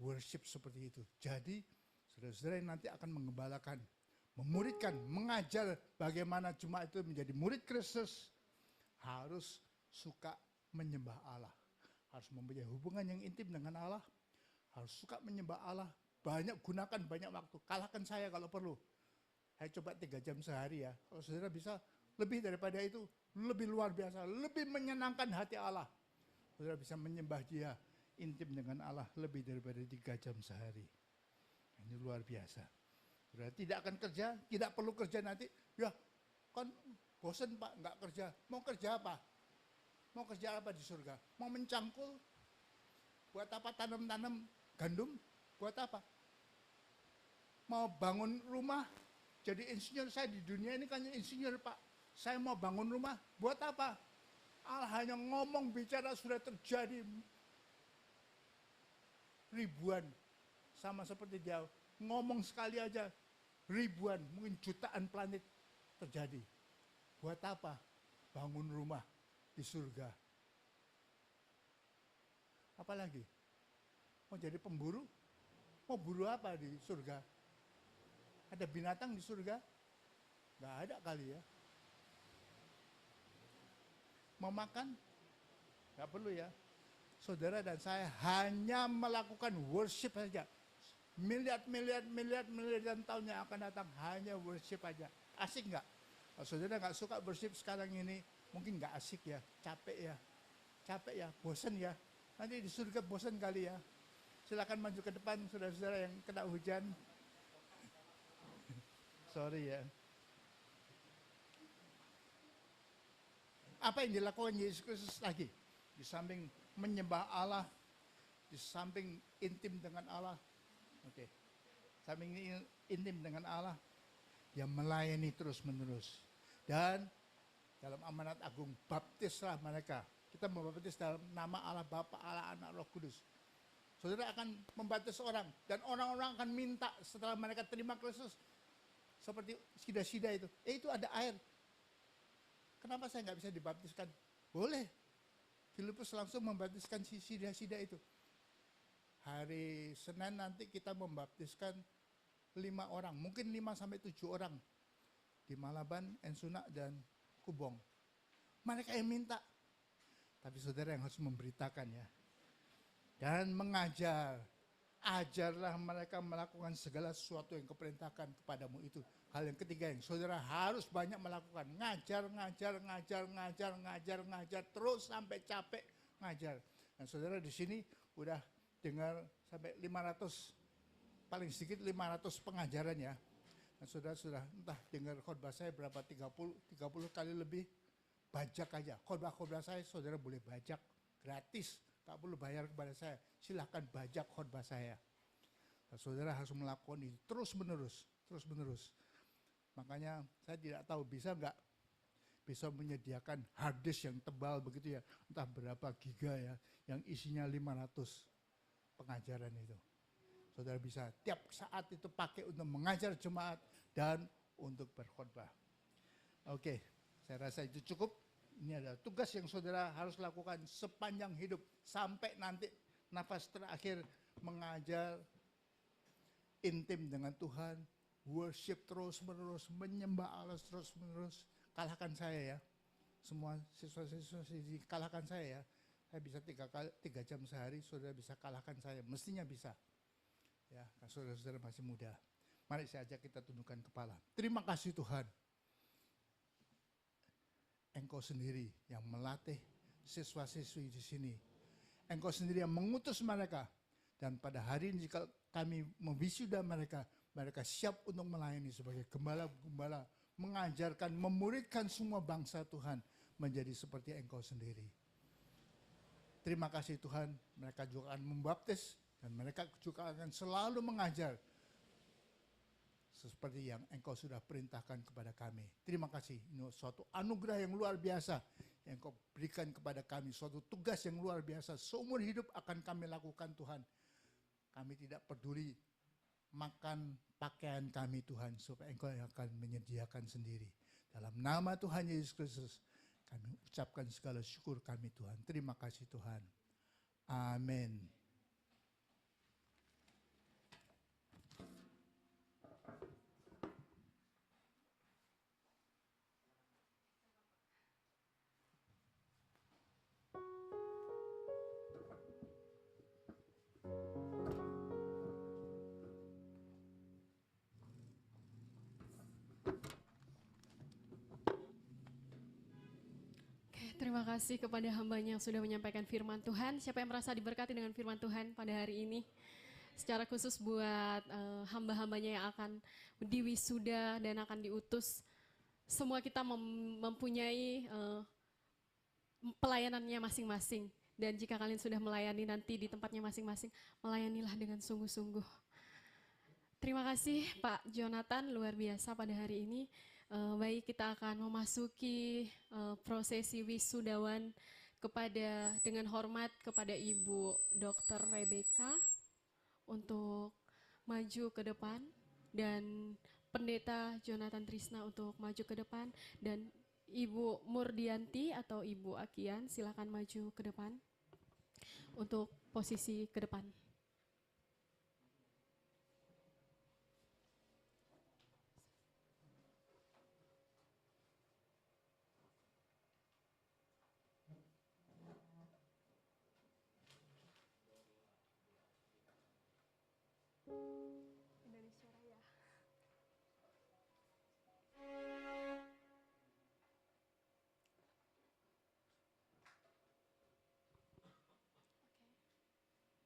worship seperti itu. Jadi saudara-saudara yang nanti akan mengembalakan, memuridkan, mengajar bagaimana jemaat itu menjadi murid Kristus, harus suka menyembah Allah. Harus mempunyai hubungan yang intim dengan Allah, harus suka menyembah Allah, gunakan banyak waktu. Kalahkan saya kalau perlu. Saya coba 3 jam sehari ya. Kalau saudara bisa lebih daripada itu, lebih luar biasa, lebih menyenangkan hati Allah. Saudara bisa menyembah dia, intim dengan Allah lebih daripada 3 jam sehari. Ini luar biasa. Saudara tidak akan kerja, tidak perlu kerja nanti. Ya kan bosan Pak, nggak kerja. Mau kerja apa? Mau kerja apa di surga? Mau mencangkul? Buat apa tanam-tanam gandum? Buat apa? Mau bangun rumah? Jadi insinyur, saya di dunia ini kan insinyur Pak. Saya mau bangun rumah, buat apa? Allah hanya ngomong bicara sudah terjadi ribuan. Sama seperti dia ngomong sekali aja ribuan, mungkin jutaan planet terjadi. Buat apa? Bangun rumah di surga. Apalagi? Mau jadi pemburu? Mau buru apa di surga? Ada binatang di surga? Nggak ada kali ya. Mau makan? Nggak perlu ya. Saudara dan saya hanya melakukan worship saja. Miliar tahun yang akan datang hanya worship aja. Asik nggak? Kalau saudara nggak suka worship sekarang ini, mungkin nggak asik ya, capek ya, bosan ya. Nanti di surga bosan kali ya. Silakan maju ke depan saudara-saudara yang kena hujan. Sorry ya. Apa yang dilakukan Yesus Kristus lagi? Di samping menyembah Allah, di samping intim dengan Allah. Oke. Samping intim dengan Allah, dia melayani terus-menerus. Dan dalam amanat agung, baptislah mereka. Kita membaptis dalam nama Allah Bapa, Allah Anak, Roh Kudus. Saudara akan membaptis orang. Dan orang-orang akan minta setelah mereka terima Kristus. Seperti sida-sida itu. Itu ada air. Kenapa saya nggak bisa dibaptiskan? Boleh. Filipus langsung membaptiskan si sida-sida itu. Hari Senin nanti kita membaptiskan 5 orang. Mungkin 5-7 orang. Di Malaban, Ensuna, dan Kubong. Mereka yang minta. Tapi saudara yang harus memberitakan ya. Dan mengajar. Ajarlah mereka melakukan segala sesuatu yang kuperintahkan kepadamu itu. Hal yang ketiga yang saudara harus banyak melakukan. Ngajar, terus sampai capek ngajar. Dan saudara di sini udah dengar sampai 500, paling sedikit 500 pengajaran ya. Dan saudara sudah entah dengar khotbah saya berapa, 30 kali lebih. Bajak aja. Khotbah saya saudara boleh bajak gratis. Tak perlu bayar kepada saya. Silahkan bajak khotbah saya. Nah, saudara harus melakukan ini terus menerus. Makanya saya tidak tahu bisa nggak bisa menyediakan hard disk yang tebal begitu ya, entah berapa giga ya, yang isinya 500 pengajaran itu. Saudara bisa tiap saat itu pakai untuk mengajar jemaat dan untuk berkhotbah. Oke, saya rasa itu cukup. Ini adalah tugas yang saudara harus lakukan sepanjang hidup sampai nanti nafas terakhir, mengajar intim dengan Tuhan, worship terus-menerus, menyembah Allah terus-menerus. Kalahkan saya ya, semua siswa-siswa sini kalahkan saya ya. Saya bisa 3 jam sehari, saudara bisa kalahkan saya, mestinya bisa. Ya, saudara-saudara masih muda. Mari saya ajak kita tundukkan kepala. Terima kasih Tuhan. Engkau sendiri yang melatih siswa-siswi di sini. Engkau sendiri yang mengutus mereka. Dan pada hari ini jika kami memwisuda mereka, mereka siap untuk melayani sebagai gembala-gembala, mengajarkan, memuridkan semua bangsa Tuhan menjadi seperti Engkau sendiri. Terima kasih Tuhan, mereka juga akan membaptis dan mereka juga akan selalu mengajar seperti yang Engkau sudah perintahkan kepada kami. Terima kasih, ini suatu anugerah yang luar biasa yang Engkau berikan kepada kami, suatu tugas yang luar biasa. Seumur hidup akan kami lakukan Tuhan. Kami tidak peduli makan pakaian kami Tuhan, supaya Engkau yang akan menyediakan sendiri. Dalam nama Tuhan Yesus Kristus, kami ucapkan segala syukur kami Tuhan. Terima kasih Tuhan. Amin. Terima kasih kepada hambanya yang sudah menyampaikan firman Tuhan. Siapa yang merasa diberkati dengan firman Tuhan pada hari ini? Secara khusus buat hamba-hambanya yang akan diwisuda dan akan diutus. Semua kita mempunyai pelayanannya masing-masing. Dan jika kalian sudah melayani nanti di tempatnya masing-masing, melayanilah dengan sungguh-sungguh. Terima kasih Pak Jonathan, luar biasa pada hari ini. Baik, kita akan memasuki prosesi wisudawan dengan hormat kepada Ibu Dr. Rebecca untuk maju ke depan dan Pendeta Jonathan Trisna untuk maju ke depan dan Ibu Murdianti atau Ibu Akian silakan maju ke depan untuk posisi ke depan. Indonesia Raya.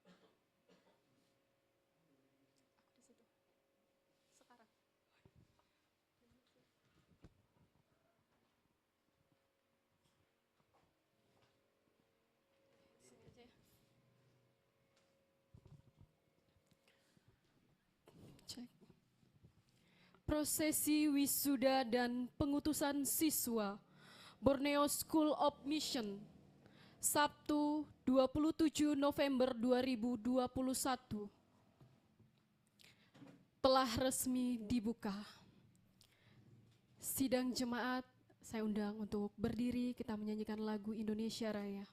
Aku di situ. Sekarang. Sini aja ya. Cek. Prosesi wisuda dan pengutusan siswa Borneo School of Mission Sabtu 27 November 2021 telah resmi dibuka. Sidang jemaat saya undang untuk berdiri, kita menyanyikan lagu Indonesia Raya.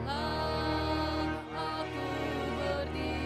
Aku berdiri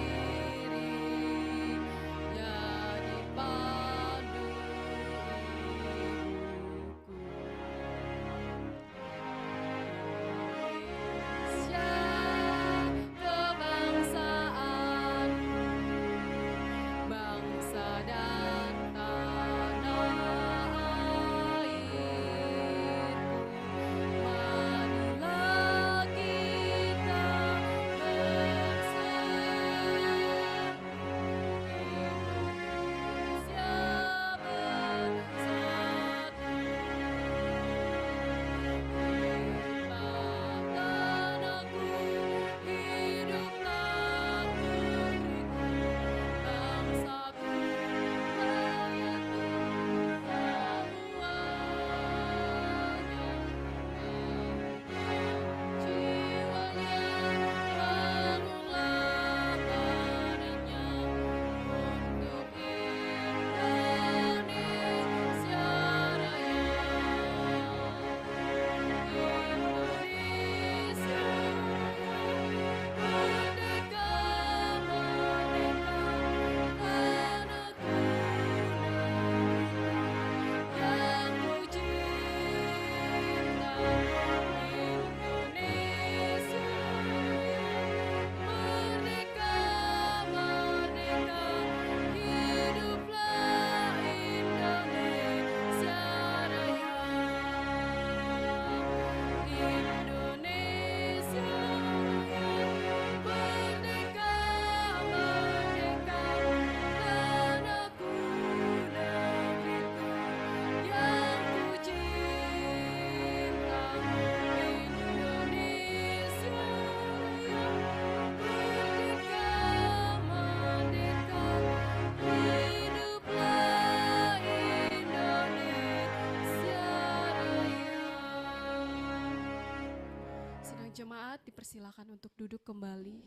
Jemaat dipersilakan untuk duduk kembali.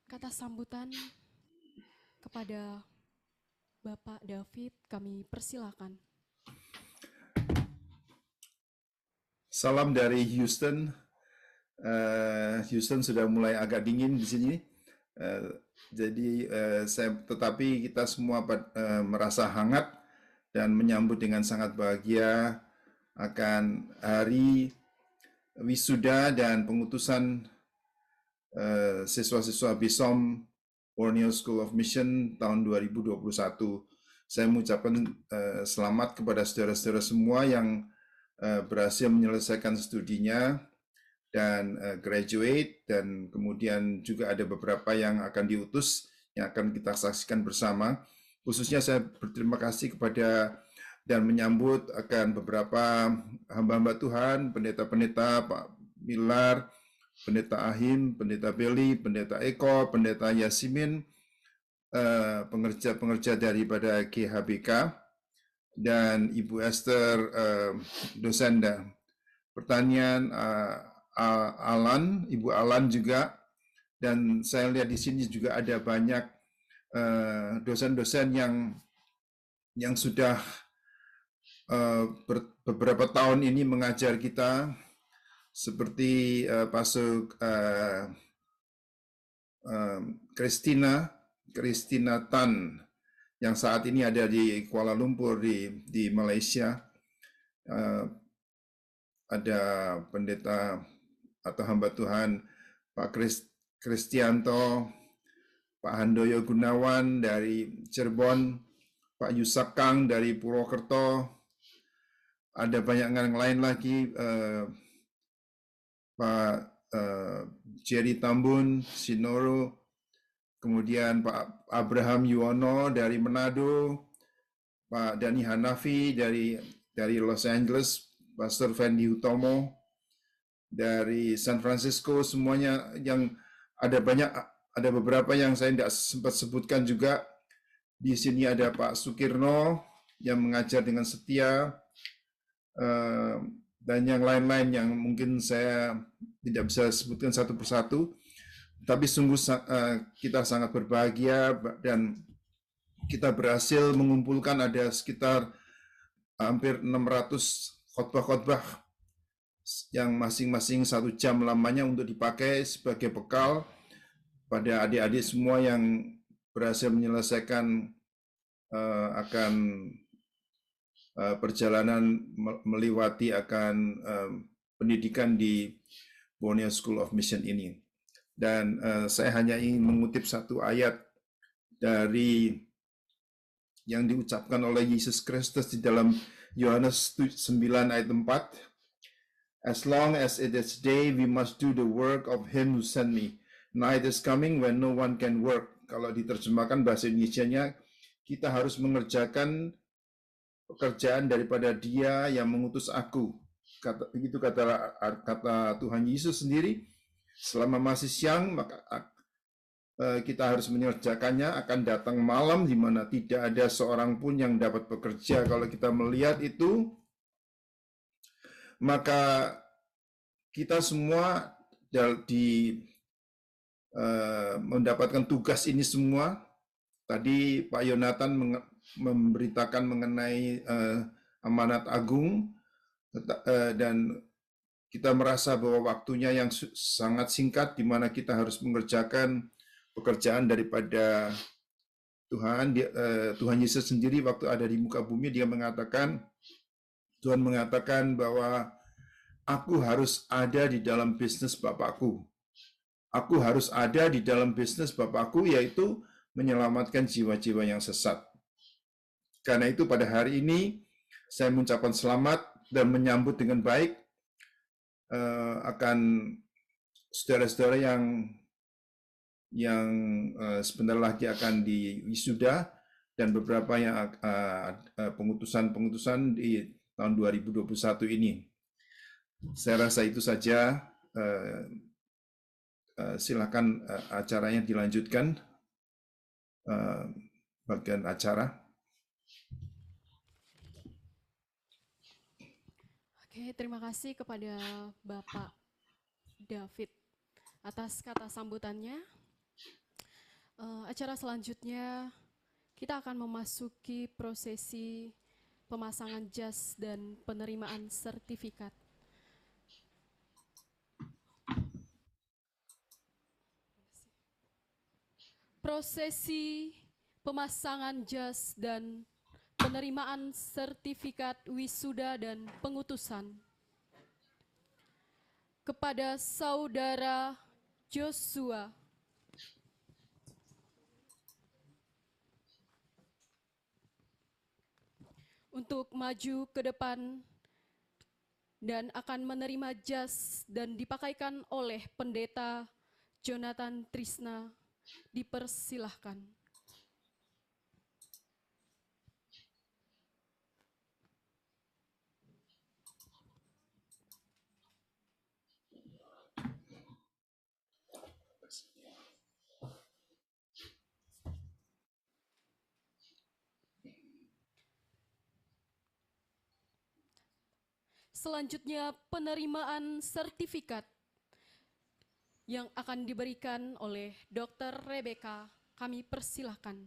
Kata sambutan kepada Bapak David kami persilakan. Salam dari Houston. Houston sudah mulai agak dingin di sini. Tetapi kita semua merasa hangat dan menyambut dengan sangat bahagia akan hari wisuda dan pengutusan siswa-siswa BISOM Borneo School of Mission tahun 2021. Saya mengucapkan selamat kepada saudara-saudara semua yang berhasil menyelesaikan studinya dan graduate, dan kemudian juga ada beberapa yang akan diutus yang akan kita saksikan bersama. Khususnya saya berterima kasih kepada dan menyambut akan beberapa hamba-hamba Tuhan, pendeta-pendeta, Pak Milar, Pendeta Ahim, Pendeta Beli, Pendeta Eko, Pendeta Yasimin, pengerja-pengerja daripada GHBK, dan Ibu Esther, dosen pertanian, Alan, Ibu Alan juga, dan saya lihat di sini juga ada banyak dosen-dosen yang sudah beberapa tahun ini mengajar kita, seperti Pastor Christina Tan yang saat ini ada di Kuala Lumpur di Malaysia. Ada pendeta atau hamba Tuhan Pak Kristianto, Pak Handoyo Gunawan dari Cirebon, Pak Yusakang dari Purwokerto, ada banyak yang lain lagi, Pak Jerry Tambun, Sinoro, kemudian Pak Abraham Yuwono dari Manado, Pak Dani Hanafi dari Los Angeles, Pastor Fendi Hutomo dari San Francisco, semuanya yang ada beberapa yang saya tidak sempat sebutkan juga. Di sini ada Pak Sukirno yang mengajar dengan setia, dan yang lain-lain yang mungkin saya tidak bisa sebutkan satu persatu. Tapi sungguh kita sangat berbahagia dan kita berhasil mengumpulkan ada sekitar hampir 600 khotbah-khotbah yang masing-masing 1 jam lamanya untuk dipakai sebagai bekal pada adik-adik semua yang berhasil menyelesaikan akan perjalanan melewati akan pendidikan di Borneo School of Mission ini. Dan saya hanya ingin mengutip satu ayat dari yang diucapkan oleh Yesus Kristus di dalam Yohanes 9 ayat 4. As long as it is day, we must do the work of him who sent me. Night is coming when no one can work. Kalau diterjemahkan bahasa Indonesianya, kita harus mengerjakan pekerjaan daripada Dia yang mengutus aku. Begitu kata Tuhan Yesus sendiri. Selama masih siang, maka kita harus mengerjakannya. Akan datang malam di mana tidak ada seorang pun yang dapat bekerja. Kalau kita melihat itu, maka kita semua mendapatkan tugas ini semua. Tadi Pak Yonatan memberitakan mengenai amanat agung, dan kita merasa bahwa waktunya yang sangat singkat di mana kita harus mengerjakan pekerjaan daripada Tuhan. Tuhan Yesus sendiri waktu ada di muka bumi, Tuhan mengatakan bahwa aku harus ada di dalam bisnis Bapakku. Aku harus ada di dalam bisnis Bapakku, yaitu menyelamatkan jiwa-jiwa yang sesat. Karena itu pada hari ini saya mengucapkan selamat dan menyambut dengan baik akan saudara-saudara yang sebentar lagi akan diwisuda, dan beberapa yang pengutusan di tahun 2021 ini. Saya rasa itu saja. Silakan acaranya dilanjutkan, bagian acara. Oke, terima kasih kepada Bapak David atas kata sambutannya. Acara selanjutnya kita akan memasuki prosesi pemasangan jas dan penerimaan sertifikat. Prosesi pemasangan jas dan penerimaan sertifikat wisuda dan pengutusan kepada Saudara Joshua untuk maju ke depan dan akan menerima jas dan dipakaikan oleh Pendeta Jonathan Trisna. Dipersilahkan. Selanjutnya penerimaan sertifikat yang akan diberikan oleh Dr. Rebecca. Kami persilahkan.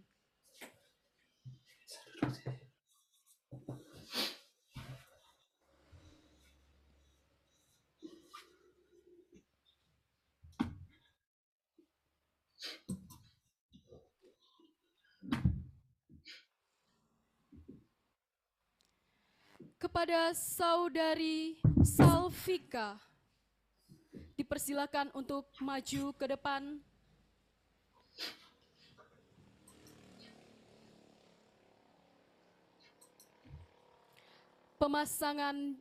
Kepada Saudari Salvika, dipersilakan untuk maju ke depan. Pemasangan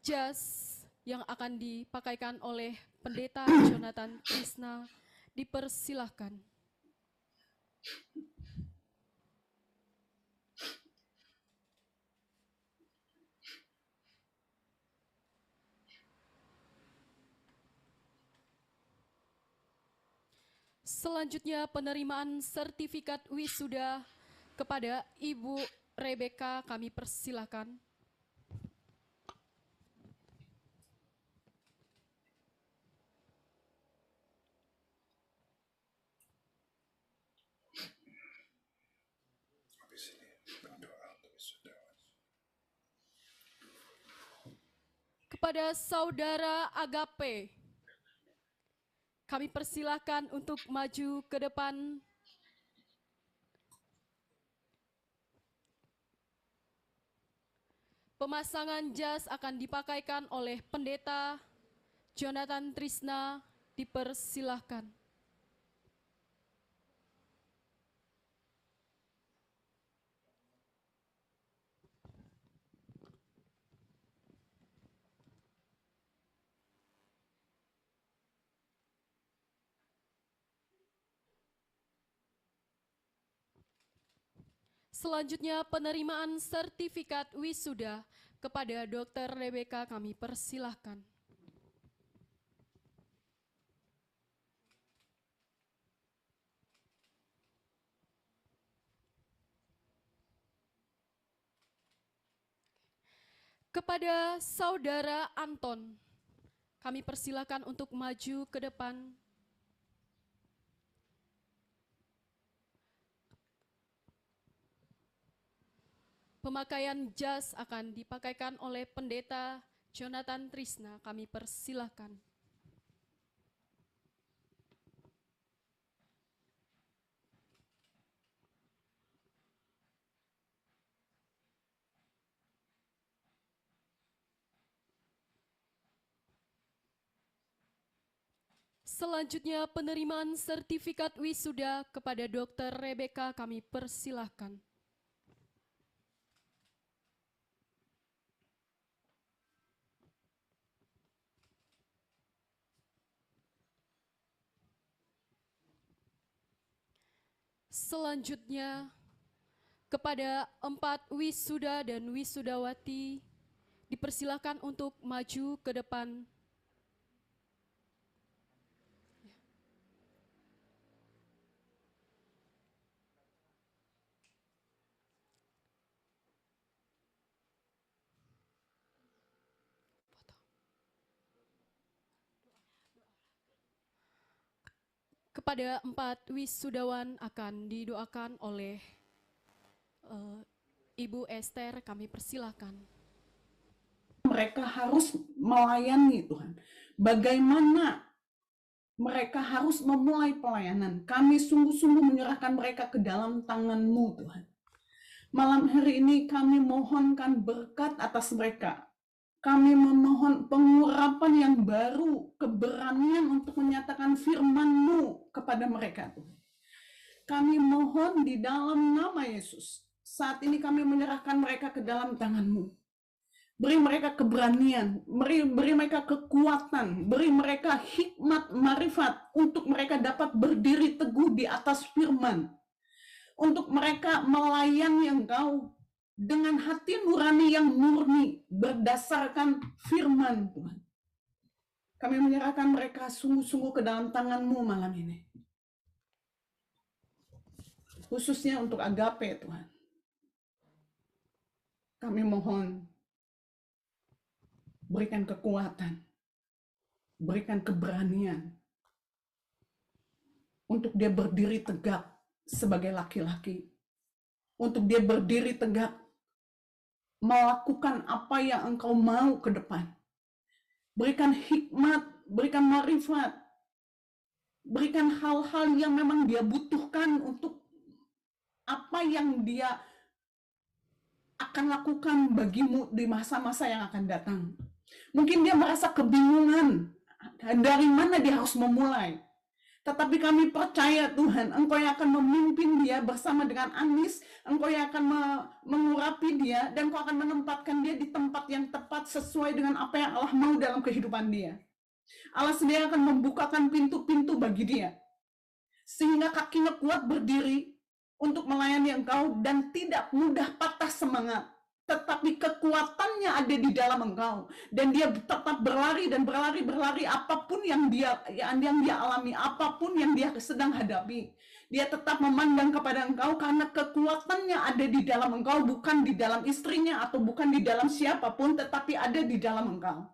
jas yang akan dipakaikan oleh Pendeta Jonathan Trisna, dipersilahkan. Selanjutnya penerimaan sertifikat wisuda kepada Ibu Rebecca, kami persilahkan. Kepada Saudara Agape, kami persilahkan untuk maju ke depan. Pemasangan jas akan dipakaikan oleh Pendeta Jonathan Trisna, dipersilahkan. Selanjutnya penerimaan sertifikat wisuda kepada Dr. Rebecca, kami persilahkan. Kepada Saudara Anton, kami persilahkan untuk maju ke depan. Pemakaian jas akan dipakaikan oleh Pendeta Jonathan Trisna, kami persilahkan. Selanjutnya penerimaan sertifikat wisuda kepada Dr. Rebecca, kami persilahkan. Selanjutnya kepada 4 wisuda dan wisudawati, dipersilakan untuk maju ke depan. Kepada 4 wisudawan akan didoakan oleh Ibu Esther, kami persilakan. Mereka harus melayani Tuhan. Bagaimana mereka harus memulai pelayanan. Kami sungguh-sungguh menyerahkan mereka ke dalam tangan-Mu Tuhan. Malam hari ini kami mohonkan berkat atas mereka. Kami memohon pengurapan yang baru, keberanian untuk menyatakan firman-Mu kepada mereka Tuhan. Kami mohon di dalam nama Yesus. Saat ini kami menyerahkan mereka ke dalam tangan-Mu. Beri mereka keberanian, beri mereka kekuatan, beri mereka hikmat, marifat untuk mereka dapat berdiri teguh di atas firman. Untuk mereka melayani Engkau dengan hati nurani yang murni berdasarkan firman Tuhan. Kami menyerahkan mereka sungguh-sungguh ke dalam tangan-Mu malam ini. Khususnya untuk Agape Tuhan. Kami mohon berikan kekuatan, berikan keberanian untuk dia berdiri tegak sebagai laki-laki, untuk dia berdiri tegak melakukan apa yang Engkau mau ke depan. Berikan hikmat, berikan marifat, berikan hal-hal yang memang dia butuhkan untuk apa yang dia akan lakukan bagimu di masa-masa yang akan datang. Mungkin dia merasa kebingungan dari mana dia harus memulai. Tetapi kami percaya Tuhan, Engkau yang akan memimpin dia bersama dengan Anis, Engkau yang akan mengurapi dia, dan Engkau akan menempatkan dia di tempat yang tepat sesuai dengan apa yang Allah mau dalam kehidupan dia. Allah sendiri akan membukakan pintu-pintu bagi dia. Sehingga kakinya kuat berdiri untuk melayani Engkau dan tidak mudah patah semangat. Tetapi kekuatannya ada di dalam Engkau, dan dia tetap berlari dan berlari apapun yang dia alami, apapun yang dia sedang hadapi. Dia tetap memandang kepada Engkau karena kekuatannya ada di dalam Engkau, bukan di dalam istrinya atau bukan di dalam siapapun, tetapi ada di dalam Engkau.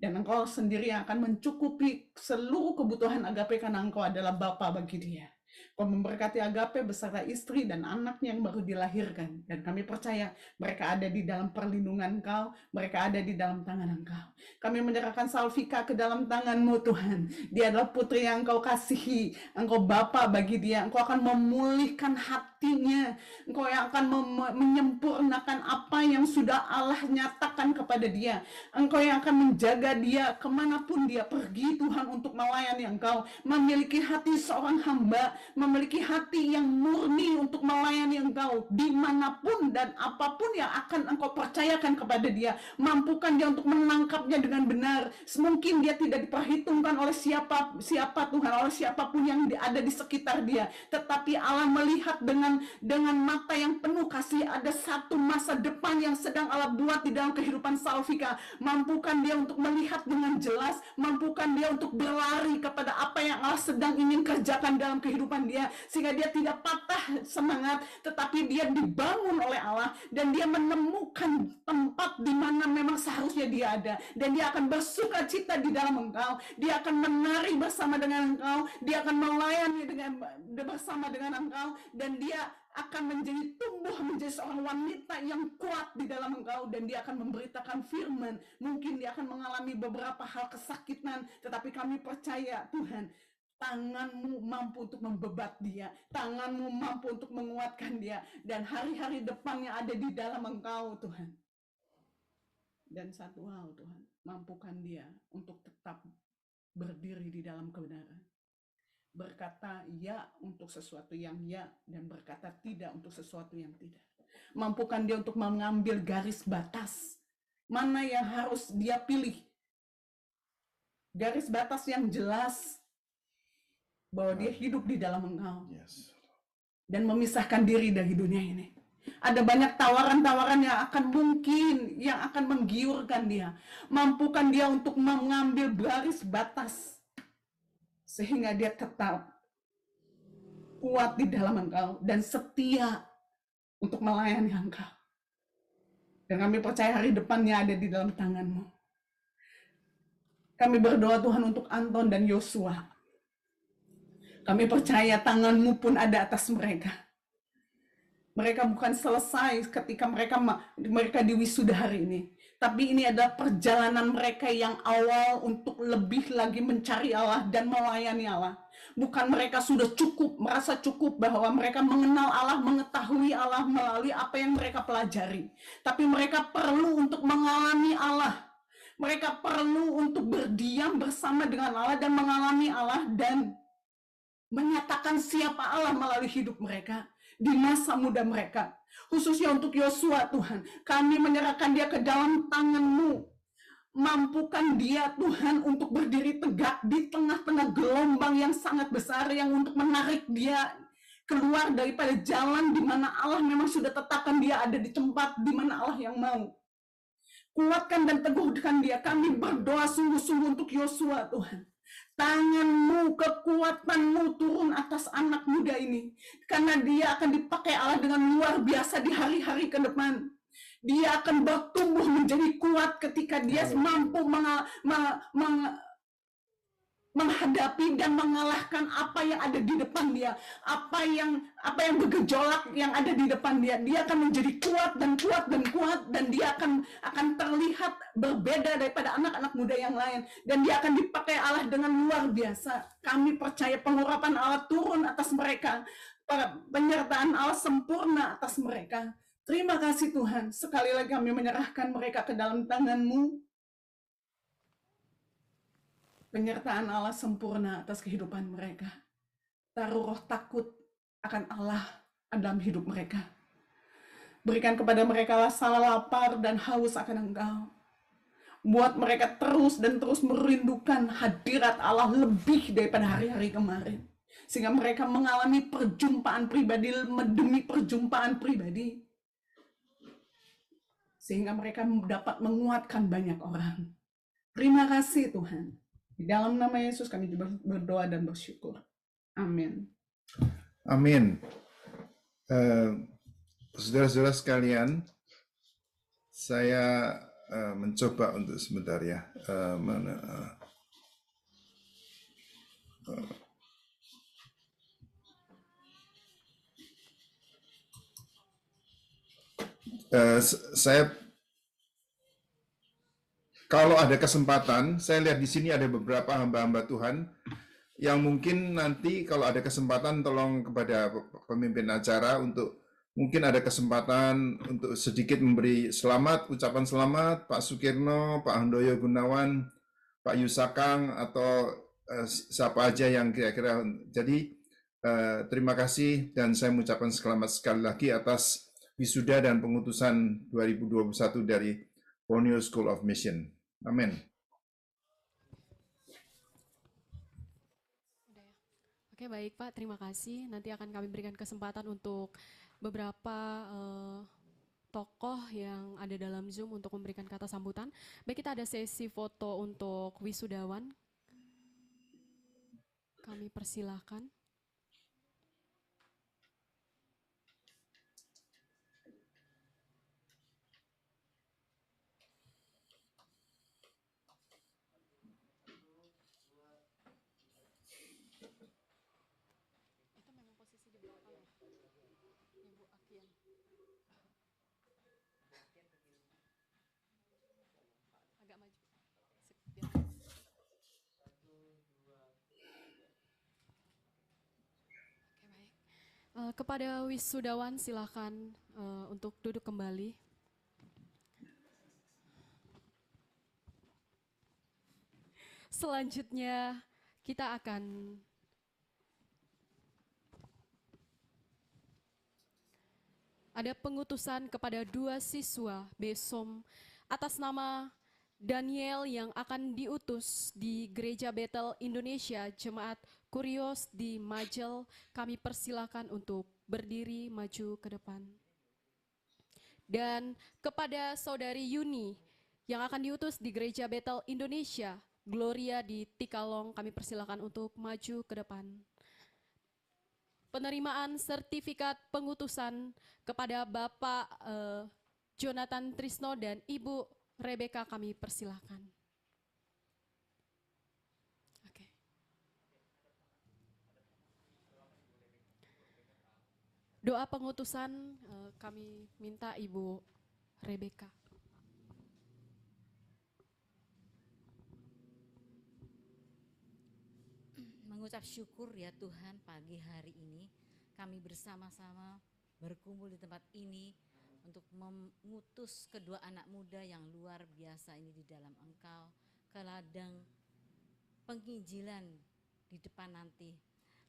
Dan Engkau sendiri yang akan mencukupi seluruh kebutuhan Agape karena Engkau adalah Bapa bagi dia. Kau memberkati Agape beserta istri dan anaknya yang baru dilahirkan. Dan kami percaya mereka ada di dalam perlindungan Engkau, mereka ada di dalam tangan Engkau. Kami menyerahkan Salvika ke dalam tangan-Mu Tuhan. Dia adalah putri yang Engkau kasihi, Engkau Bapa bagi dia. Engkau akan memulihkan hatinya, Engkau yang akan menyempurnakan apa yang sudah Allah nyatakan kepada dia. Engkau yang akan menjaga dia kemanapun dia pergi Tuhan untuk melayani Engkau. Memiliki hati seorang hamba, memiliki hati yang murni untuk melayani Engkau dimanapun dan apapun yang akan Engkau percayakan kepada dia. Mampukan dia untuk menangkapnya dengan benar. Mungkin dia tidak diperhitungkan oleh siapa Tuhan, oleh siapapun yang ada di sekitar dia, tetapi Allah melihat dengan mata yang penuh kasih. Ada satu masa depan yang sedang Allah buat di dalam kehidupan Salvika. Mampukan dia untuk melihat dengan jelas, mampukan dia untuk berlari kepada apa yang Allah sedang ingin kerjakan dalam kehidupan dia, sehingga dia tidak patah semangat, tetapi dia dibangun oleh Allah dan dia menemukan tempat di mana memang seharusnya dia ada, dan dia akan bersuka cita di dalam Engkau. Dia akan menari bersama dengan Engkau, dia akan melayani bersama dengan Engkau, dan dia akan tumbuh menjadi seorang wanita yang kuat di dalam Engkau, dan dia akan memberitakan firman. Mungkin dia akan mengalami beberapa hal kesakitan, tetapi kami percaya Tuhan, tangan-Mu mampu untuk membebat dia, tangan-Mu mampu untuk menguatkan dia, dan hari-hari depannya ada di dalam Engkau Tuhan. Dan satu hal Tuhan, mampukan dia untuk tetap berdiri di dalam kebenaran. Berkata ya untuk sesuatu yang ya, dan berkata tidak untuk sesuatu yang tidak. Mampukan dia untuk mengambil garis batas. Mana yang harus dia pilih. Garis batas yang jelas bahwa dia hidup di dalam Engkau. Yes. Dan memisahkan diri dari dunia ini. Ada banyak tawaran-tawaran yang akan menggiurkan dia. Mampukan dia untuk mengambil garis batas. Sehingga dia tetap kuat di dalam Engkau dan setia untuk melayani Engkau. Dan kami percaya hari depannya ada di dalam tangan-Mu. Kami berdoa Tuhan untuk Anton dan Yosua. Kami percaya tangan-Mu pun ada atas mereka. Mereka bukan selesai ketika mereka diwisuda hari ini. Tapi ini adalah perjalanan mereka yang awal untuk lebih lagi mencari Allah dan melayani Allah. Bukan mereka sudah cukup, merasa cukup bahwa mereka mengenal Allah, mengetahui Allah melalui apa yang mereka pelajari. Tapi mereka perlu untuk mengalami Allah. Mereka perlu untuk berdiam bersama dengan Allah dan mengalami Allah dan menyatakan siapa Allah melalui hidup mereka di masa muda mereka. Khususnya untuk Yosua, Tuhan, kami menyerahkan dia ke dalam tangan-Mu. Mampukan dia, Tuhan, untuk berdiri tegak di tengah-tengah gelombang yang sangat besar yang untuk menarik dia keluar daripada jalan di mana Allah memang sudah tetapkan dia ada di tempat di mana Allah yang mau. Kuatkan dan teguhkan dia. Kami berdoa sungguh-sungguh untuk Yosua, Tuhan. Tangan-Mu, kekuatan-Mu turun atas anak muda ini. Karena dia akan dipakai Allah dengan luar biasa di hari-hari ke depan. Dia akan bertumbuh menjadi kuat ketika dia mampu menghadapi dan mengalahkan apa yang ada di depan dia, apa yang bergejolak yang ada di depan dia. Dia akan menjadi kuat dan kuat dan kuat, dan dia akan terlihat berbeda daripada anak-anak muda yang lain, dan dia akan dipakai Allah dengan luar biasa. Kami percaya pengurapan Allah turun atas mereka, penyertaan Allah sempurna atas mereka. Terima kasih Tuhan. Sekali lagi kami menyerahkan mereka ke dalam tangan-Mu. Penyertaan Allah sempurna atas kehidupan mereka. Taruh roh takut akan Allah dalam hidup mereka. Berikan kepada mereka rasa lapar dan haus akan Engkau. Buat mereka terus dan terus merindukan hadirat Allah lebih daripada hari-hari kemarin. Sehingga mereka mengalami perjumpaan pribadi demi perjumpaan pribadi. Sehingga mereka dapat menguatkan banyak orang. Terima kasih Tuhan. Di dalam nama Yesus kami berdoa dan bersyukur. Amin. Amin. Saudara-saudara sekalian, saya mencoba untuk sebentar ya. Saya kalau ada kesempatan, saya lihat di sini ada beberapa hamba-hamba Tuhan yang mungkin nanti kalau ada kesempatan tolong kepada pemimpin acara untuk mungkin ada kesempatan untuk sedikit memberi selamat, ucapan selamat Pak Sukirno, Pak Handoyo Gunawan, Pak Yusakang atau siapa aja yang kira-kira. Jadi terima kasih dan saya mengucapkan selamat sekali lagi atas wisuda dan pengutusan 2021 dari Borneo School of Mission. Amin. Oke, baik Pak, terima kasih. Nanti akan kami berikan kesempatan untuk beberapa tokoh yang ada dalam Zoom untuk memberikan kata sambutan. Baik, kita ada sesi foto untuk wisudawan. Kami persilahkan. Kepada wisudawan silakan untuk duduk kembali. Selanjutnya kita akan ada pengutusan kepada 2 siswa BESOM atas nama Daniel yang akan diutus di Gereja Bethel Indonesia Jemaat Kurios di Majel. Kami persilakan untuk berdiri maju ke depan. Dan kepada Saudari Yuni yang akan diutus di Gereja Bethel Indonesia Gloria di Tikalong, kami persilakan untuk maju ke depan. Penerimaan sertifikat pengutusan kepada Bapak Jonathan Trisno dan Ibu Rebecca kami persilahkan. Oke. Doa pengutusan kami minta Ibu Rebecca. Mengucap syukur ya Tuhan, pagi hari ini kami bersama-sama berkumpul di tempat ini untuk mengutus kedua anak muda yang luar biasa ini di dalam Engkau ke ladang penginjilan di depan nanti.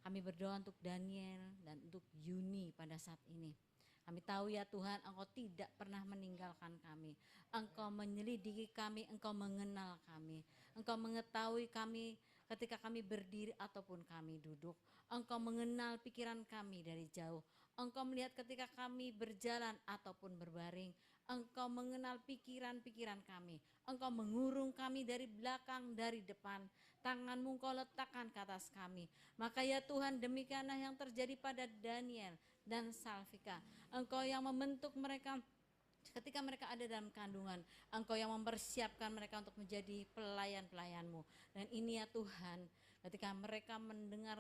Kami berdoa untuk Daniel dan untuk Yuni pada saat ini. Kami tahu ya Tuhan, Engkau tidak pernah meninggalkan kami. Engkau menyelidiki kami, Engkau mengenal kami. Engkau mengetahui kami ketika kami berdiri ataupun kami duduk. Engkau mengenal pikiran kami dari jauh. Engkau melihat ketika kami berjalan ataupun berbaring. Engkau mengenal pikiran-pikiran kami. Engkau mengurung kami dari belakang, dari depan. Tangan-Mu Engkau letakkan ke atas kami. Maka ya Tuhan, demikianlah yang terjadi pada Daniel dan Salvika. Engkau yang membentuk mereka ketika mereka ada dalam kandungan. Engkau yang mempersiapkan mereka untuk menjadi pelayan-pelayan-Mu. Dan ini ya Tuhan, ketika mereka mendengar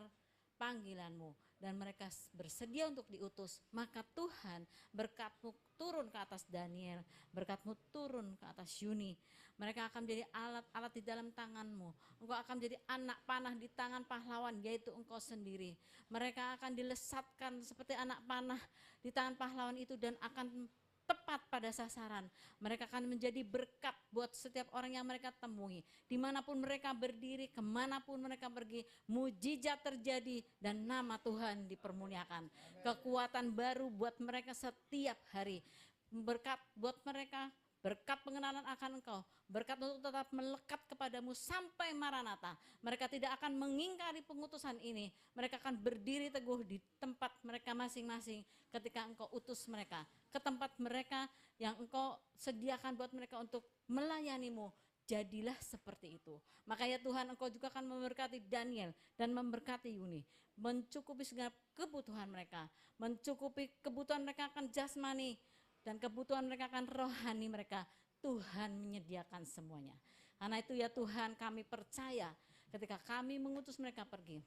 panggilan-Mu dan mereka bersedia untuk diutus, maka Tuhan, berkat-Mu turun ke atas Daniel, berkat-Mu turun ke atas Yuni. Mereka akan menjadi alat-alat di dalam tangan-Mu. Engkau akan menjadi anak panah di tangan pahlawan, yaitu Engkau sendiri. Mereka akan dilesatkan seperti anak panah di tangan pahlawan itu dan akan tepat pada sasaran. Mereka akan menjadi berkat buat setiap orang yang mereka temui. Dimanapun mereka berdiri, kemanapun mereka pergi, mujizat terjadi dan nama Tuhan dipermuliakan. Kekuatan baru buat mereka setiap hari. Berkat buat mereka, berkat pengenalan akan Engkau, berkat untuk tetap melekat kepadamu sampai Maranatha. Mereka tidak akan mengingkari pengutusan ini. Mereka akan berdiri teguh di tempat mereka masing-masing ketika Engkau utus mereka ke tempat mereka yang Engkau sediakan buat mereka untuk melayani-Mu. Jadilah seperti itu. Maka ya Tuhan, Engkau juga akan memberkati Daniel dan memberkati Yuni, mencukupi segala kebutuhan mereka, mencukupi kebutuhan mereka akan jasmani dan kebutuhan mereka akan rohani mereka. Tuhan menyediakan semuanya. Karena itu ya Tuhan, kami percaya ketika kami mengutus mereka pergi,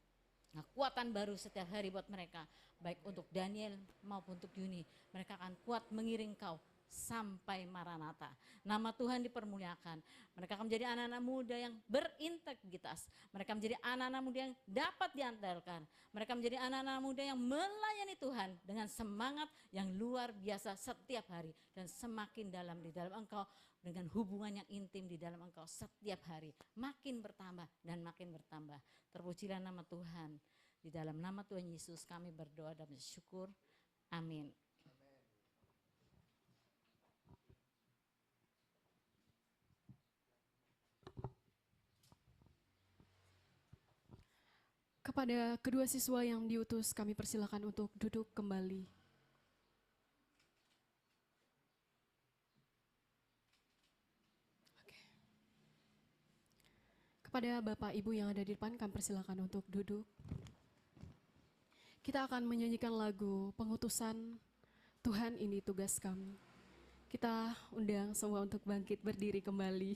kekuatan baru setiap hari buat mereka, baik untuk Daniel maupun untuk Yuni. Mereka akan kuat mengiring Kau sampai Maranatha. Nama Tuhan dipermuliakan. Mereka akan menjadi anak-anak muda yang berintegritas. Mereka menjadi anak-anak muda yang dapat diandalkan. Mereka menjadi anak-anak muda yang melayani Tuhan dengan semangat yang luar biasa setiap hari. Dan semakin dalam di dalam Engkau, dengan hubungan yang intim di dalam Engkau setiap hari. Makin bertambah dan makin bertambah. Terpujilah nama Tuhan. Di dalam nama Tuhan Yesus kami berdoa dan bersyukur. Amin. Kepada kedua siswa yang diutus, kami persilakan untuk duduk kembali. Oke. Kepada Bapak Ibu yang ada di depan, kami persilakan untuk duduk. Kita akan menyanyikan lagu pengutusan Tuhan ini tugas kami. Kita undang semua untuk bangkit berdiri kembali.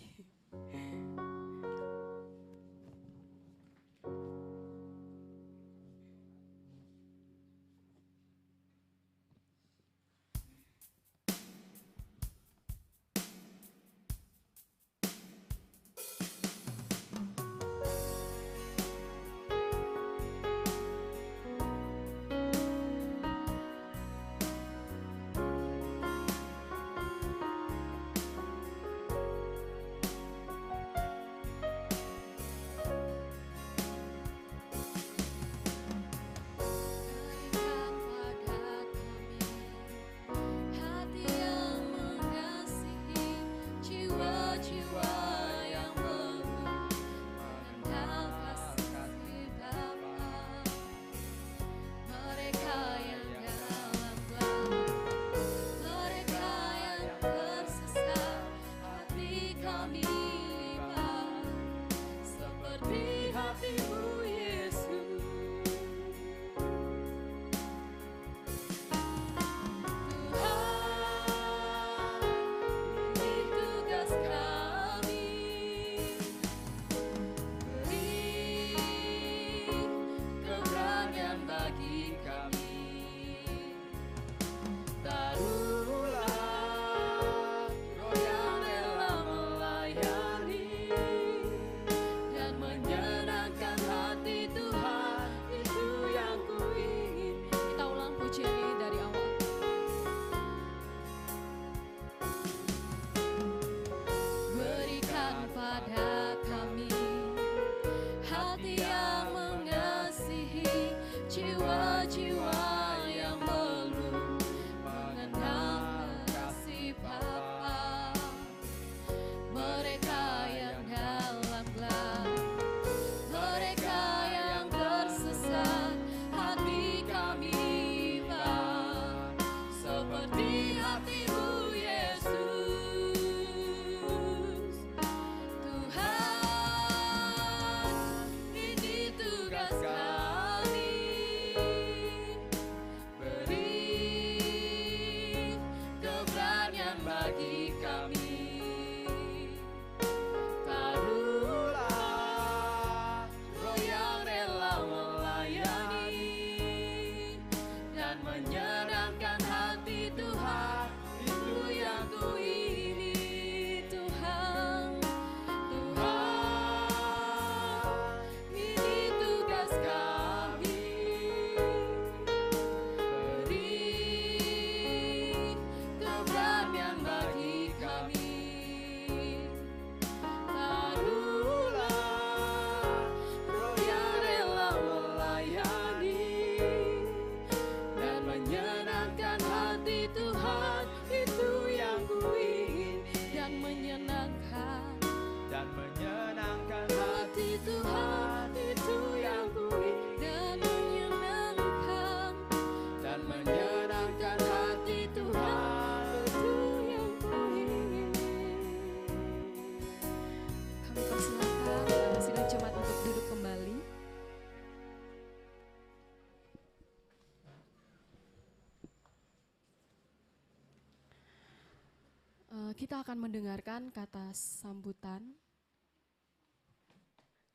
Kita akan mendengarkan kata sambutan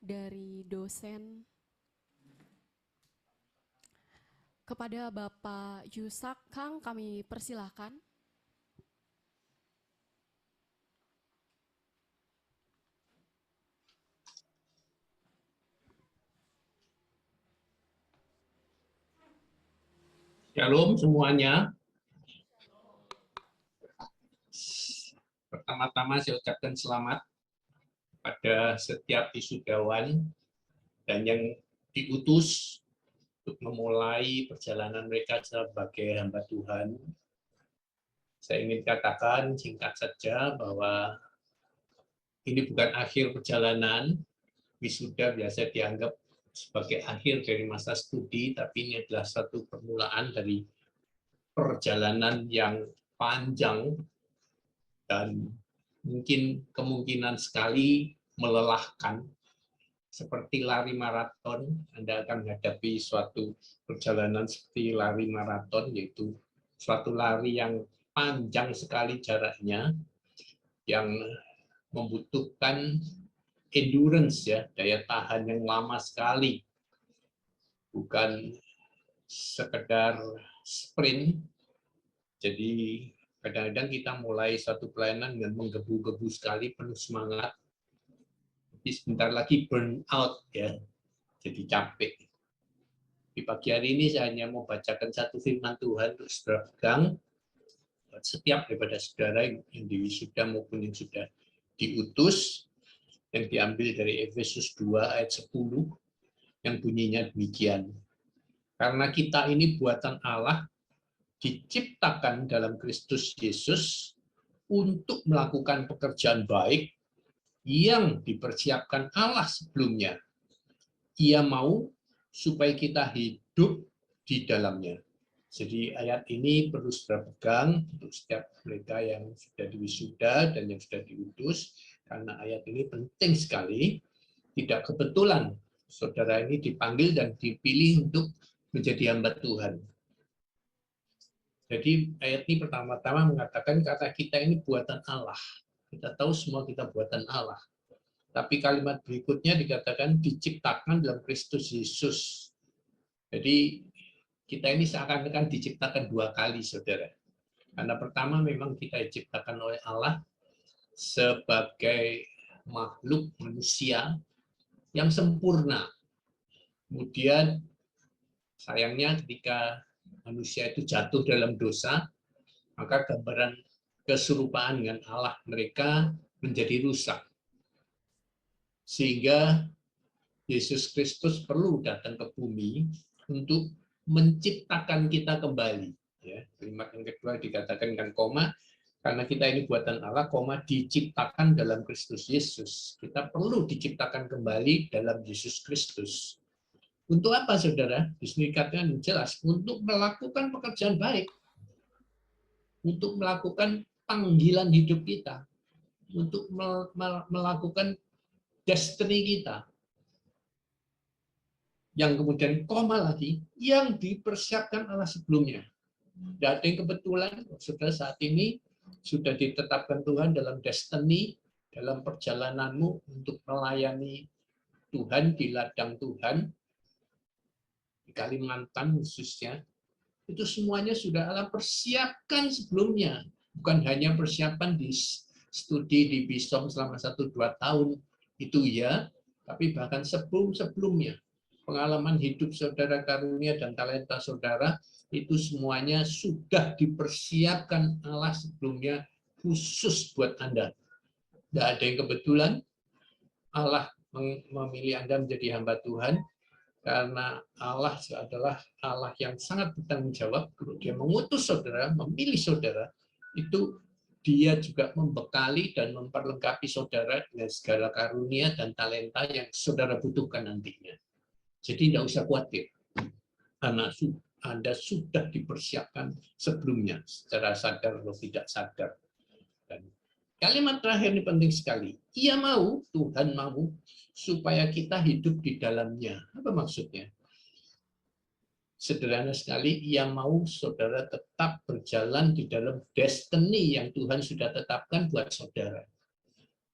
dari dosen kepada Bapak Yusak. Kang, kami persilahkan. Shalom semuanya. Pertama-tama saya ucapkan selamat pada setiap wisudawan dan yang diutus untuk memulai perjalanan mereka sebagai hamba Tuhan. Saya ingin katakan singkat saja bahwa ini bukan akhir perjalanan. Wisuda biasa dianggap sebagai akhir dari masa studi, tapi ini adalah satu permulaan dari perjalanan yang panjang dan mungkin kemungkinan sekali melelahkan. Seperti lari maraton, Anda akan menghadapi suatu perjalanan seperti lari maraton, yaitu suatu lari yang panjang sekali jaraknya, yang membutuhkan endurance, ya, daya tahan yang lama sekali. Bukan sekedar sprint. Jadi kadang-kadang kita mulai satu pelayanan dengan menggebu-gebu sekali, penuh semangat. Tapi sebentar lagi burn out, ya, jadi capek. Di pagi hari ini saya hanya mau bacakan satu firman Tuhan untuk saudara pegang. Setiap daripada saudara yang diwisuda maupun yang sudah diutus, yang diambil dari Efesus 2 ayat 10, yang bunyinya demikian. Karena kita ini buatan Allah, diciptakan dalam Kristus Yesus untuk melakukan pekerjaan baik yang dipersiapkan Allah sebelumnya. Ia mau supaya kita hidup di dalamnya. Jadi ayat ini perlu saudara pegang untuk setiap mereka yang sudah diwisuda dan yang sudah diutus, karena ayat ini penting sekali. Tidak kebetulan saudara ini dipanggil dan dipilih untuk menjadi hamba Tuhan. Jadi ayat ini pertama-tama mengatakan kata kita ini buatan Allah. Kita tahu semua kita buatan Allah. Tapi kalimat berikutnya dikatakan diciptakan dalam Kristus Yesus. Jadi kita ini seakan-akan diciptakan dua kali, saudara. Karena pertama memang kita diciptakan oleh Allah sebagai makhluk manusia yang sempurna. Kemudian sayangnya ketika manusia itu jatuh dalam dosa, maka gambaran keserupaan dengan Allah mereka menjadi rusak. Sehingga Yesus Kristus perlu datang ke bumi untuk menciptakan kita kembali. Ya, kalimat yang kedua dikatakan dengan koma, karena kita ini buatan Allah, koma, diciptakan dalam Kristus Yesus. Kita perlu diciptakan kembali dalam Yesus Kristus. Untuk apa, saudara? Di sini dikatakan jelas, untuk melakukan pekerjaan baik, untuk melakukan panggilan hidup kita, untuk melakukan destiny kita. Yang kemudian koma lagi, yang dipersiapkan Allah sebelumnya. Tidak ada yang kebetulan, saudara, saat ini sudah ditetapkan Tuhan dalam destiny, dalam perjalananmu untuk melayani Tuhan di ladang Tuhan, di Kalimantan khususnya, itu semuanya sudah Allah persiapkan sebelumnya. Bukan hanya persiapan di studi di BISOM selama 1-2 tahun, itu ya, tapi bahkan sebelum-sebelumnya. Pengalaman hidup saudara, karunia dan talenta saudara, itu semuanya sudah dipersiapkan Allah sebelumnya khusus buat Anda. Tidak ada yang kebetulan. Allah memilih Anda menjadi hamba Tuhan, karena Allah adalah Allah yang sangat bertanggung jawab. Kalau Dia mengutus saudara, memilih saudara, itu Dia juga membekali dan memperlengkapi saudara dengan segala karunia dan talenta yang saudara butuhkan nantinya. Jadi tidak usah khawatir, karena Anda sudah dipersiapkan sebelumnya, secara sadar atau tidak sadar. Dan kalimat terakhir ini penting sekali. Ia mau, Tuhan mau, supaya kita hidup di dalamnya. Apa maksudnya? Sederhana sekali, ia mau saudara tetap berjalan di dalam destiny yang Tuhan sudah tetapkan buat saudara.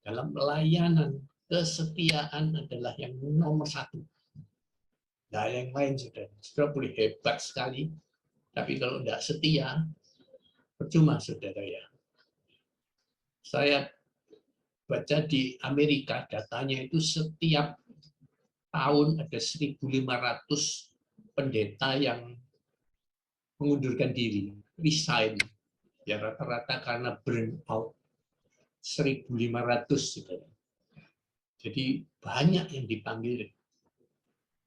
Dalam pelayanan, kesetiaan adalah yang nomor satu. Nah, yang lain saudara boleh hebat sekali, tapi kalau tidak setia, percuma saudara ya. Saya baca di Amerika, datanya itu setiap tahun ada 1.500 pendeta yang mengundurkan diri, resign. Ya rata-rata karena burnout 1.500 saudara. Jadi banyak yang dipanggil,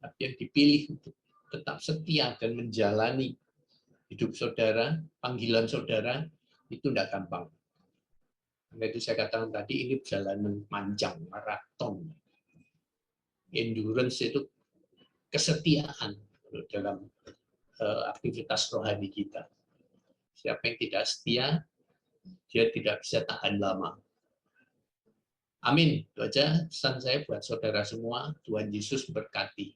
tapi yang dipilih untuk tetap setia dan menjalani hidup saudara, panggilan saudara, itu tidak gampang. Karena itu saya katakan tadi, ini perjalanan panjang, maraton. Endurance itu kesetiaan dalam aktivitas rohani kita. Siapa yang tidak setia, dia tidak bisa tahan lama. Amin. Itu aja pesan saya buat saudara semua. Tuhan Yesus berkati.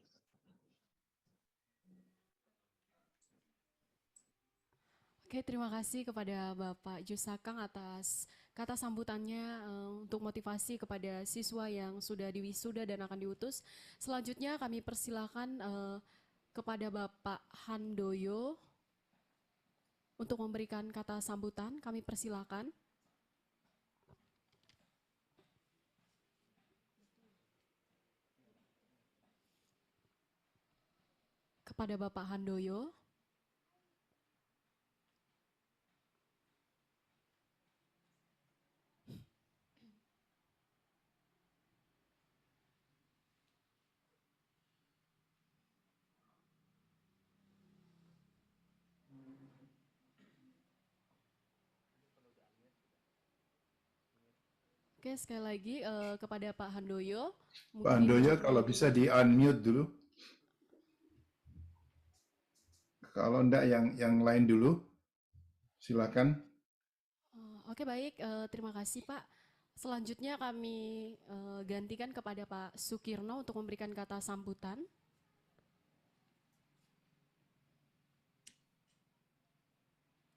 Oke, terima kasih kepada Bapak Jusakang atas kata sambutannya untuk motivasi kepada siswa yang sudah diwisuda dan akan diutus. Selanjutnya kami persilakan kepada Bapak Handoyo untuk memberikan kata sambutan. Kami persilakan. Kepada Bapak Handoyo. Oke, sekali lagi kepada Pak Handoyo. Pak Handoyo kalau bisa di-unmute dulu. Kalau enggak yang lain dulu, silakan. Oke, baik. Terima kasih, Pak. Selanjutnya kami gantikan kepada Pak Sukirno untuk memberikan kata sambutan.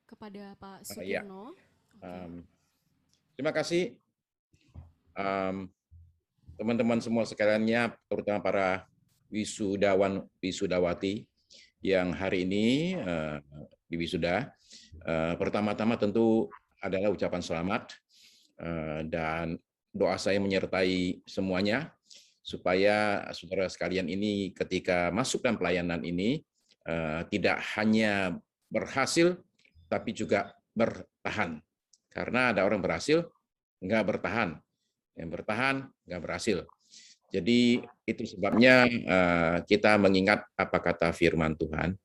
Kepada Pak Sukirno. Terima kasih teman-teman semua sekaliannya, terutama para wisudawan wisudawati yang hari ini diwisuda. Pertama-tama tentu adalah ucapan selamat dan doa saya menyertai semuanya supaya saudara sekalian ini ketika masuk dalam pelayanan ini tidak hanya berhasil tapi juga bertahan. Karena ada orang berhasil nggak bertahan, yang bertahan nggak berhasil. Jadi itu sebabnya kita mengingat apa kata firman Tuhan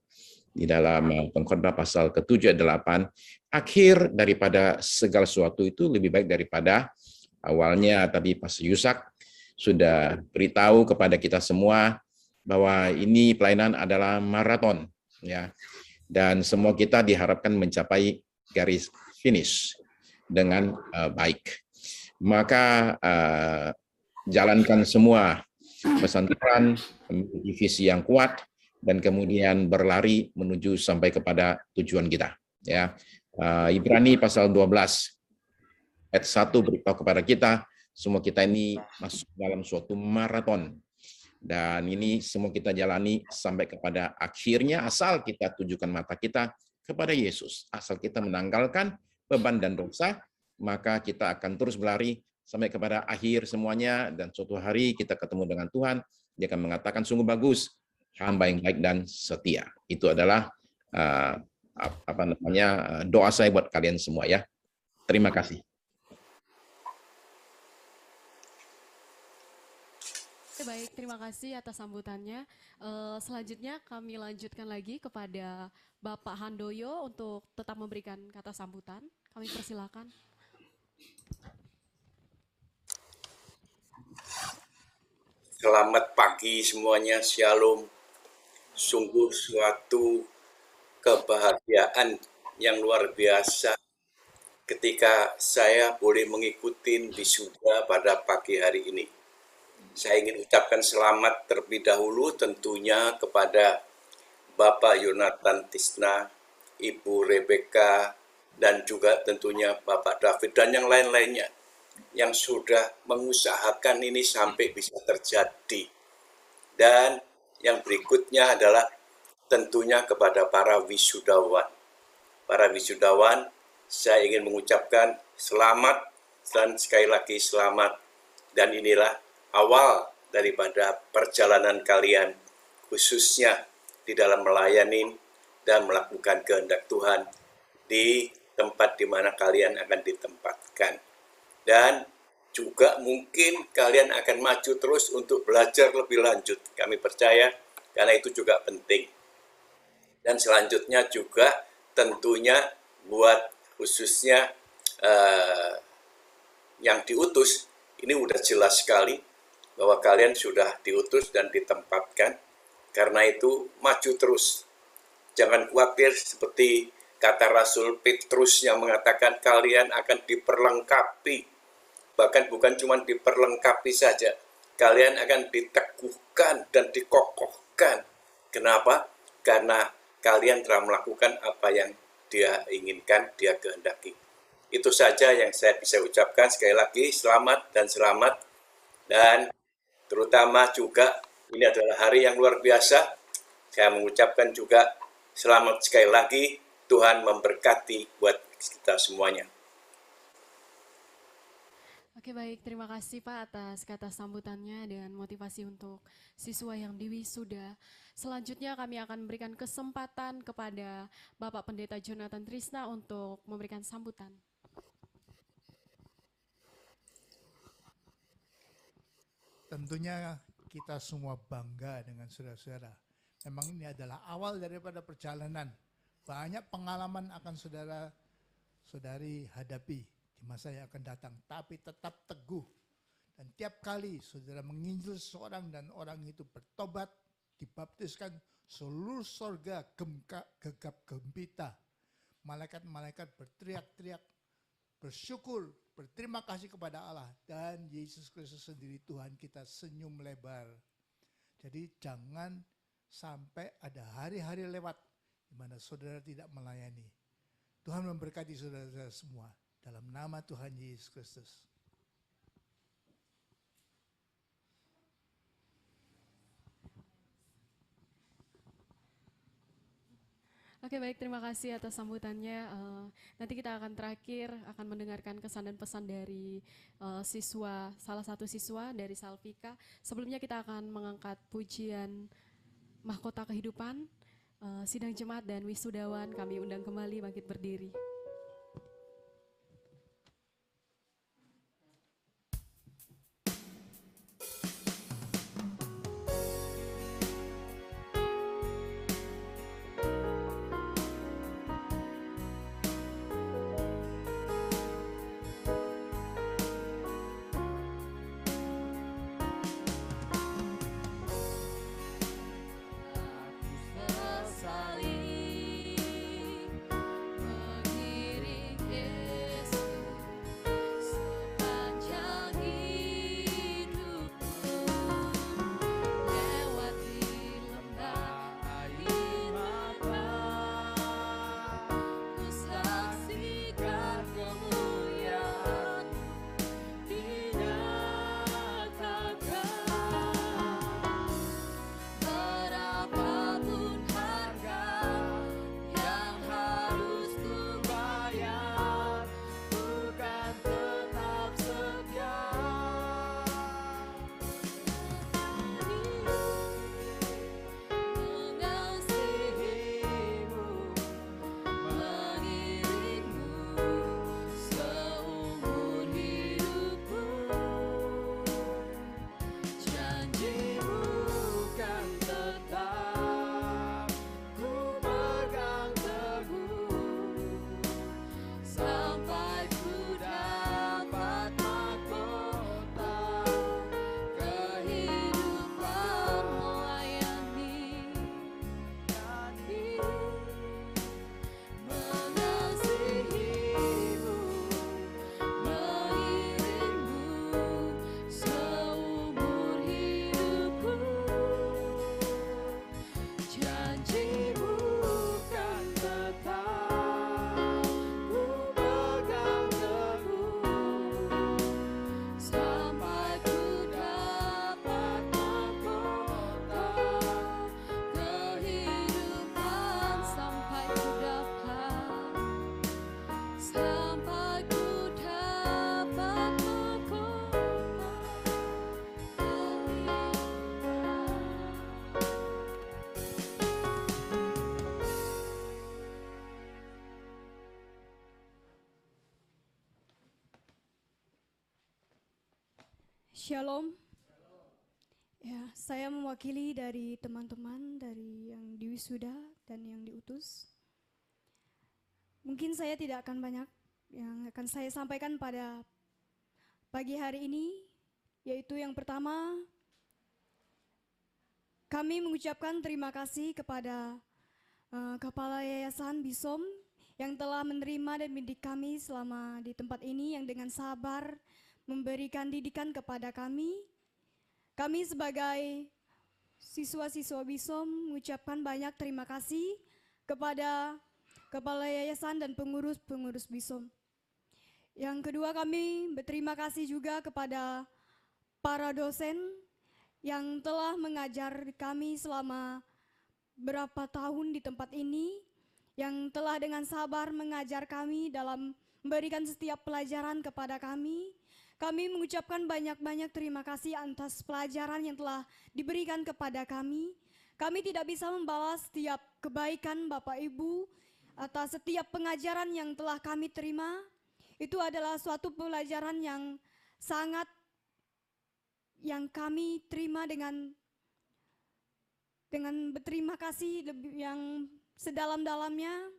di dalam Pengkhotbah pasal ke-7 ayat 8, akhir daripada segala sesuatu itu lebih baik daripada awalnya. Tadi Pastor Yusak sudah beritahu kepada kita semua bahwa ini pelayanan adalah maraton, ya, dan semua kita diharapkan mencapai garis finish dengan baik. Maka jalankan semua pesan Tuhan, memiliki visi yang kuat, dan kemudian berlari menuju sampai kepada tujuan kita. Ya, Ibrani pasal 12 ayat 1 beritahu kepada kita, semua kita ini masuk dalam suatu maraton. Dan ini semua kita jalani sampai kepada akhirnya, asal kita tujukan mata kita kepada Yesus. Asal kita menanggalkan beban dan dosa, maka kita akan terus berlari sampai kepada akhir semuanya, dan suatu hari kita ketemu dengan Tuhan, dia akan mengatakan, sungguh bagus, hamba yang baik dan setia. Itu adalah doa saya buat kalian semua, ya. Terima kasih. Baik, terima kasih atas sambutannya. Selanjutnya kami lanjutkan lagi kepada Bapak Handoyo untuk tetap memberikan kata sambutan. Kami persilakan. Selamat pagi semuanya, Shalom. Sungguh suatu kebahagiaan yang luar biasa ketika saya boleh mengikuti wisuda pada pagi hari ini. Saya ingin ucapkan selamat terlebih dahulu tentunya kepada Bapak Yonatan Tisna, Ibu Rebecca, dan juga tentunya Bapak David dan yang lain-lainnya yang sudah mengusahakan ini sampai bisa terjadi. Dan yang berikutnya adalah tentunya kepada para wisudawan. Para wisudawan, saya ingin mengucapkan selamat dan sekali lagi selamat. Dan inilah awal daripada perjalanan kalian, khususnya di dalam melayani dan melakukan kehendak Tuhan di tempat di mana kalian akan ditempatkan. Dan juga mungkin kalian akan maju terus untuk belajar lebih lanjut. Kami percaya karena itu juga penting. Dan selanjutnya juga tentunya buat khususnya yang diutus, ini udah jelas sekali bahwa kalian sudah diutus dan ditempatkan. Karena itu maju terus. Jangan khawatir seperti kata Rasul Petrus yang mengatakan kalian akan diperlengkapi. Bahkan bukan cuma diperlengkapi saja, kalian akan diteguhkan dan dikokohkan. Kenapa? Karena kalian telah melakukan apa yang Dia inginkan, Dia kehendaki. Itu saja yang saya bisa ucapkan. Sekali lagi, selamat dan selamat. Dan terutama juga, ini adalah hari yang luar biasa. Saya mengucapkan juga selamat sekali lagi. Tuhan memberkati buat kita semuanya. Oke, baik, terima kasih Pak atas kata sambutannya dan motivasi untuk siswa yang diwisuda. Selanjutnya kami akan memberikan kesempatan kepada Bapak Pendeta Jonathan Trisna untuk memberikan sambutan. Tentunya kita semua bangga dengan saudara-saudara. Memang ini adalah awal daripada perjalanan. Banyak pengalaman akan saudara-saudari hadapi di masa yang akan datang, tapi tetap teguh. Dan tiap kali saudara menginjil seorang dan orang itu bertobat, dibaptiskan, seluruh sorga gegap gempita. Malaikat-malaikat berteriak-teriak, bersyukur, berterima kasih kepada Allah. Dan Yesus Kristus sendiri Tuhan kita senyum lebar. Jadi jangan sampai ada hari-hari lewat di mana saudara tidak melayani. Tuhan memberkati saudara-saudara semua. Dalam nama Tuhan Yesus Kristus. Oke, baik, terima kasih atas sambutannya. Nanti kita akan terakhir akan mendengarkan kesan dan pesan dari salah satu siswa dari Salvika. Sebelumnya kita akan mengangkat pujian Mahkota Kehidupan, sidang jemaat dan wisudawan kami undang kembali bangkit berdiri. Sesali Shalom. Ya, saya mewakili dari teman-teman dari yang diwisuda dan yang diutus. Mungkin saya tidak akan banyak yang akan saya sampaikan pada pagi hari ini, yaitu yang pertama, kami mengucapkan terima kasih kepada Kepala Yayasan BISOM yang telah menerima dan mendidik kami selama di tempat ini, yang dengan sabar memberikan didikan kepada kami. Kami sebagai siswa-siswa BISOM mengucapkan banyak terima kasih kepada Kepala Yayasan dan pengurus-pengurus BISOM. Yang kedua, kami berterima kasih juga kepada para dosen yang telah mengajar kami selama berapa tahun di tempat ini, yang telah dengan sabar mengajar kami dalam memberikan setiap pelajaran kepada kami. Kami mengucapkan banyak-banyak terima kasih atas pelajaran yang telah diberikan kepada kami. Kami tidak bisa membalas setiap kebaikan Bapak Ibu atas setiap pengajaran yang telah kami terima. Itu adalah suatu pelajaran yang sangat yang kami terima dengan berterima kasih yang sedalam-dalamnya.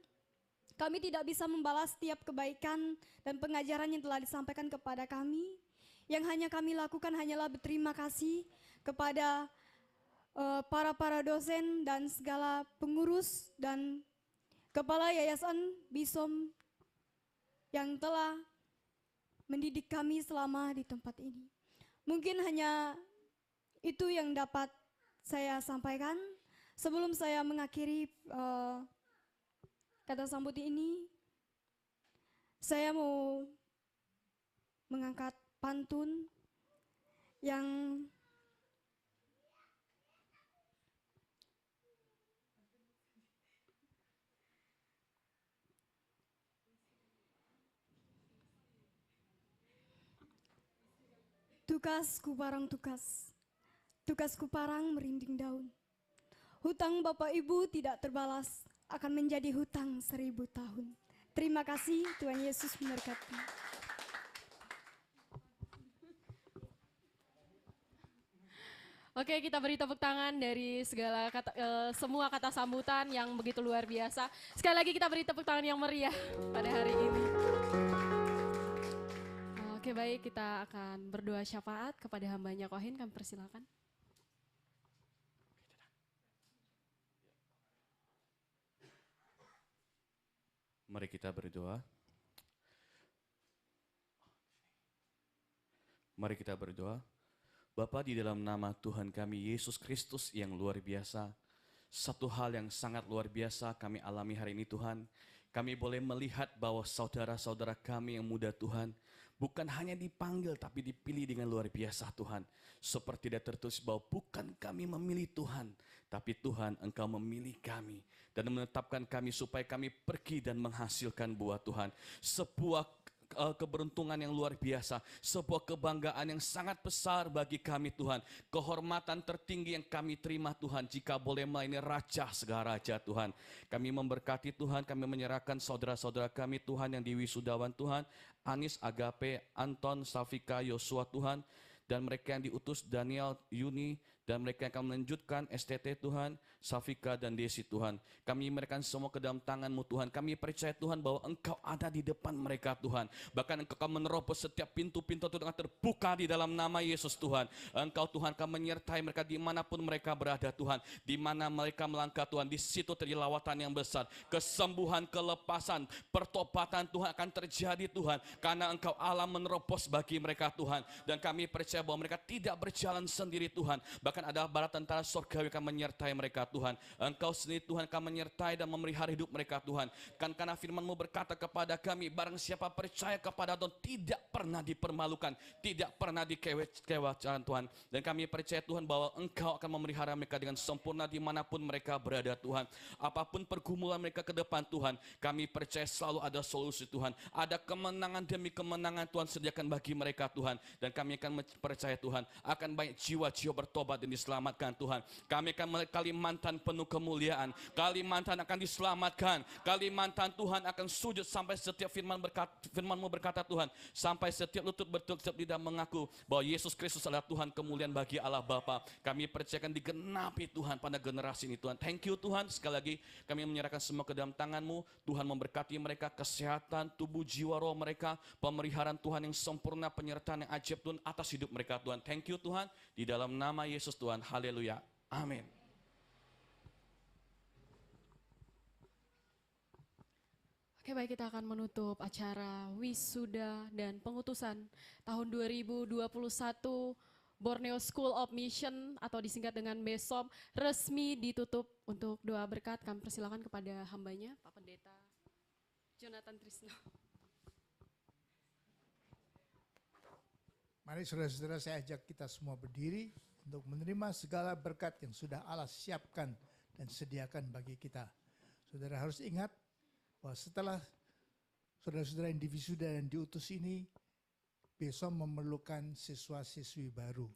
Kami tidak bisa membalas setiap kebaikan dan pengajaran yang telah disampaikan kepada kami. Yang hanya kami lakukan hanyalah berterima kasih kepada para dosen dan segala pengurus dan Kepala Yayasan BISOM yang telah mendidik kami selama di tempat ini. Mungkin hanya itu yang dapat saya sampaikan. Sebelum saya mengakhiri kata sambut ini, saya mau mengangkat pantun yang tukas kuparang tukas, tukas kuparang merinding daun. Hutang Bapak Ibu tidak terbalas, akan menjadi hutang 1000 tahun. Terima kasih, Tuhan Yesus memberkati. Oke, kita beri tepuk tangan dari segala semua kata sambutan yang begitu luar biasa. Sekali lagi kita beri tepuk tangan yang meriah pada hari ini. Oke, baik, kita akan berdoa syafaat kepada hambanya Kohin, kami persilakan. Mari kita berdoa. Mari kita berdoa. Bapa, di dalam nama Tuhan kami Yesus Kristus yang luar biasa, satu hal yang sangat luar biasa kami alami hari ini Tuhan. Kami boleh melihat bahwa saudara-saudara kami yang muda Tuhan, bukan hanya dipanggil tapi dipilih dengan luar biasa Tuhan. Seperti dia tertulis bahwa bukan kami memilih Tuhan, tapi Tuhan Engkau memilih kami dan menetapkan kami supaya kami pergi dan menghasilkan buah Tuhan. Sebuah keberuntungan yang luar biasa, sebuah kebanggaan yang sangat besar bagi kami Tuhan. Kehormatan tertinggi yang kami terima Tuhan, jika boleh melayani Raja segala Raja Tuhan. Kami memberkati Tuhan, kami menyerahkan saudara-saudara kami Tuhan yang diwisudawan Tuhan, Anis, Agape, Anton, Safika, Yosua Tuhan, dan mereka yang diutus Daniel, Yuni, dan mereka yang akan melanjutkan STT Tuhan, Safika dan Desi Tuhan. Kami menyerahkan semua ke dalam tangan-Mu Tuhan. Kami percaya Tuhan bahwa Engkau ada di depan mereka Tuhan. Bahkan Engkau akan menerobos setiap pintu-pintu itu dengan terbuka di dalam nama Yesus Tuhan. Engkau Tuhan akan menyertai mereka dimanapun mereka berada Tuhan. Di mana mereka melangkah Tuhan, di situ terjadi lawatan yang besar. Kesembuhan, kelepasan, pertobatan Tuhan akan terjadi Tuhan. Karena Engkau Allah menerobos bagi mereka Tuhan. Dan kami percaya bahwa mereka tidak berjalan sendiri Tuhan. Bahkan ada bala tentara surgawi akan menyertai mereka Tuhan. Engkau sendiri Tuhan akan menyertai dan memelihara hidup mereka Tuhan. Karena firman-Mu berkata kepada kami, barang siapa percaya kepada Tuhan tidak pernah dipermalukan, tidak pernah dikecewakan Tuhan. Dan kami percaya Tuhan bahwa Engkau akan memelihara mereka dengan sempurna dimanapun mereka berada Tuhan. Apapun pergumulan mereka ke depan Tuhan, kami percaya selalu ada solusi Tuhan. Ada kemenangan demi kemenangan Tuhan sediakan bagi mereka Tuhan. Dan kami akan percaya Tuhan akan banyak jiwa-jiwa bertobat akan diselamatkan Tuhan. Kami akan melihat Kalimantan penuh kemuliaan. Kalimantan akan diselamatkan. Kalimantan Tuhan akan sujud sampai setiap firman-Mu berkata Tuhan, sampai setiap lutut bertekuk, setiap lidah mengaku bahwa Yesus Kristus adalah Tuhan kemuliaan bagi Allah Bapa. Kami percayakan digenapi Tuhan pada generasi ini Tuhan. Thank you Tuhan. Sekali lagi kami menyerahkan semua ke dalam tangan-Mu. Tuhan memberkati mereka, kesehatan tubuh, jiwa, roh mereka, pemeliharaan Tuhan yang sempurna, penyertaan yang ajaib Tuhan atas hidup mereka Tuhan. Thank you Tuhan. Di dalam nama Yesus Tuhan. Haleluya. Amin. Oke, baik, kita akan menutup acara wisuda dan pengutusan tahun 2021 Borneo School of Mission atau disingkat dengan BESOM resmi ditutup. Untuk doa berkat kami persilakan kepada hambanya, Pak Pendeta Jonathan Trisno. Mari saudara-saudara, saya ajak kita semua berdiri untuk menerima segala berkat yang sudah Allah siapkan dan sediakan bagi kita. Saudara harus ingat bahwa setelah saudara-saudara yang diwisuda dan diutus ini, besok memerlukan siswa-siswi baru.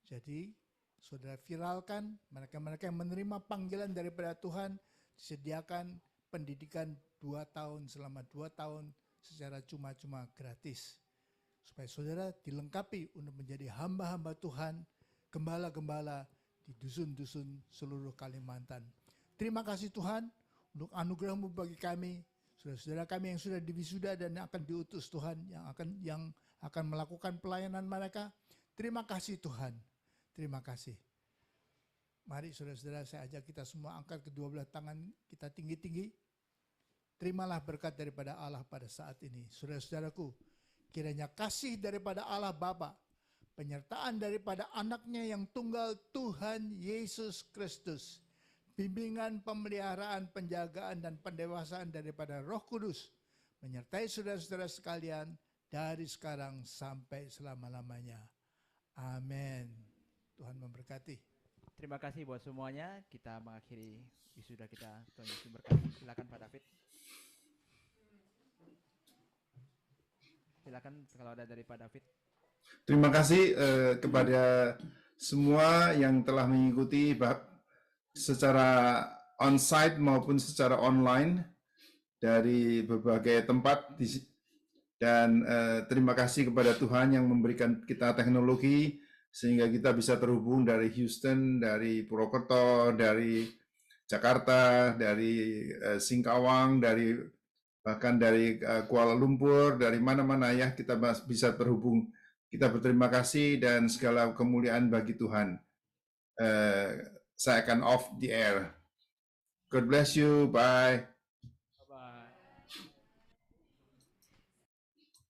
Jadi saudara viralkan, mereka-mereka yang menerima panggilan daripada Tuhan, disediakan pendidikan 2 tahun selama 2 tahun secara cuma-cuma gratis. Supaya saudara dilengkapi untuk menjadi hamba-hamba Tuhan, gembala-gembala di dusun-dusun seluruh Kalimantan. Terima kasih Tuhan untuk anugerah-Mu bagi kami, saudara-saudara kami yang sudah diwisuda dan yang akan diutus Tuhan, yang akan melakukan pelayanan mereka. Terima kasih Tuhan, terima kasih. Mari saudara-saudara, saya ajak kita semua angkat kedua belah tangan kita tinggi-tinggi. Terimalah berkat daripada Allah pada saat ini. Saudara-saudaraku, kiranya kasih daripada Allah Bapa, penyertaan daripada anaknya yang tunggal Tuhan Yesus Kristus, bimbingan, pemeliharaan, penjagaan, dan pendewasaan daripada Roh Kudus, menyertai saudara-saudara sekalian dari sekarang sampai selama-lamanya. Amin. Tuhan memberkati. Terima kasih buat semuanya. Kita mengakhiri wisuda kita. Tuhan Yesus berkati. Silakan Pak David. Silakan kalau ada dari Pak David. Terima kasih kepada semua yang telah mengikuti secara on-site maupun secara online dari berbagai tempat. Dan terima kasih kepada Tuhan yang memberikan kita teknologi sehingga kita bisa terhubung dari Houston, dari Purwokerto, dari Jakarta, dari Singkawang, bahkan dari Kuala Lumpur, dari mana-mana ya kita bisa terhubung. Kita berterima kasih dan segala kemuliaan bagi Tuhan. Saya akan off the air. God bless you. Bye.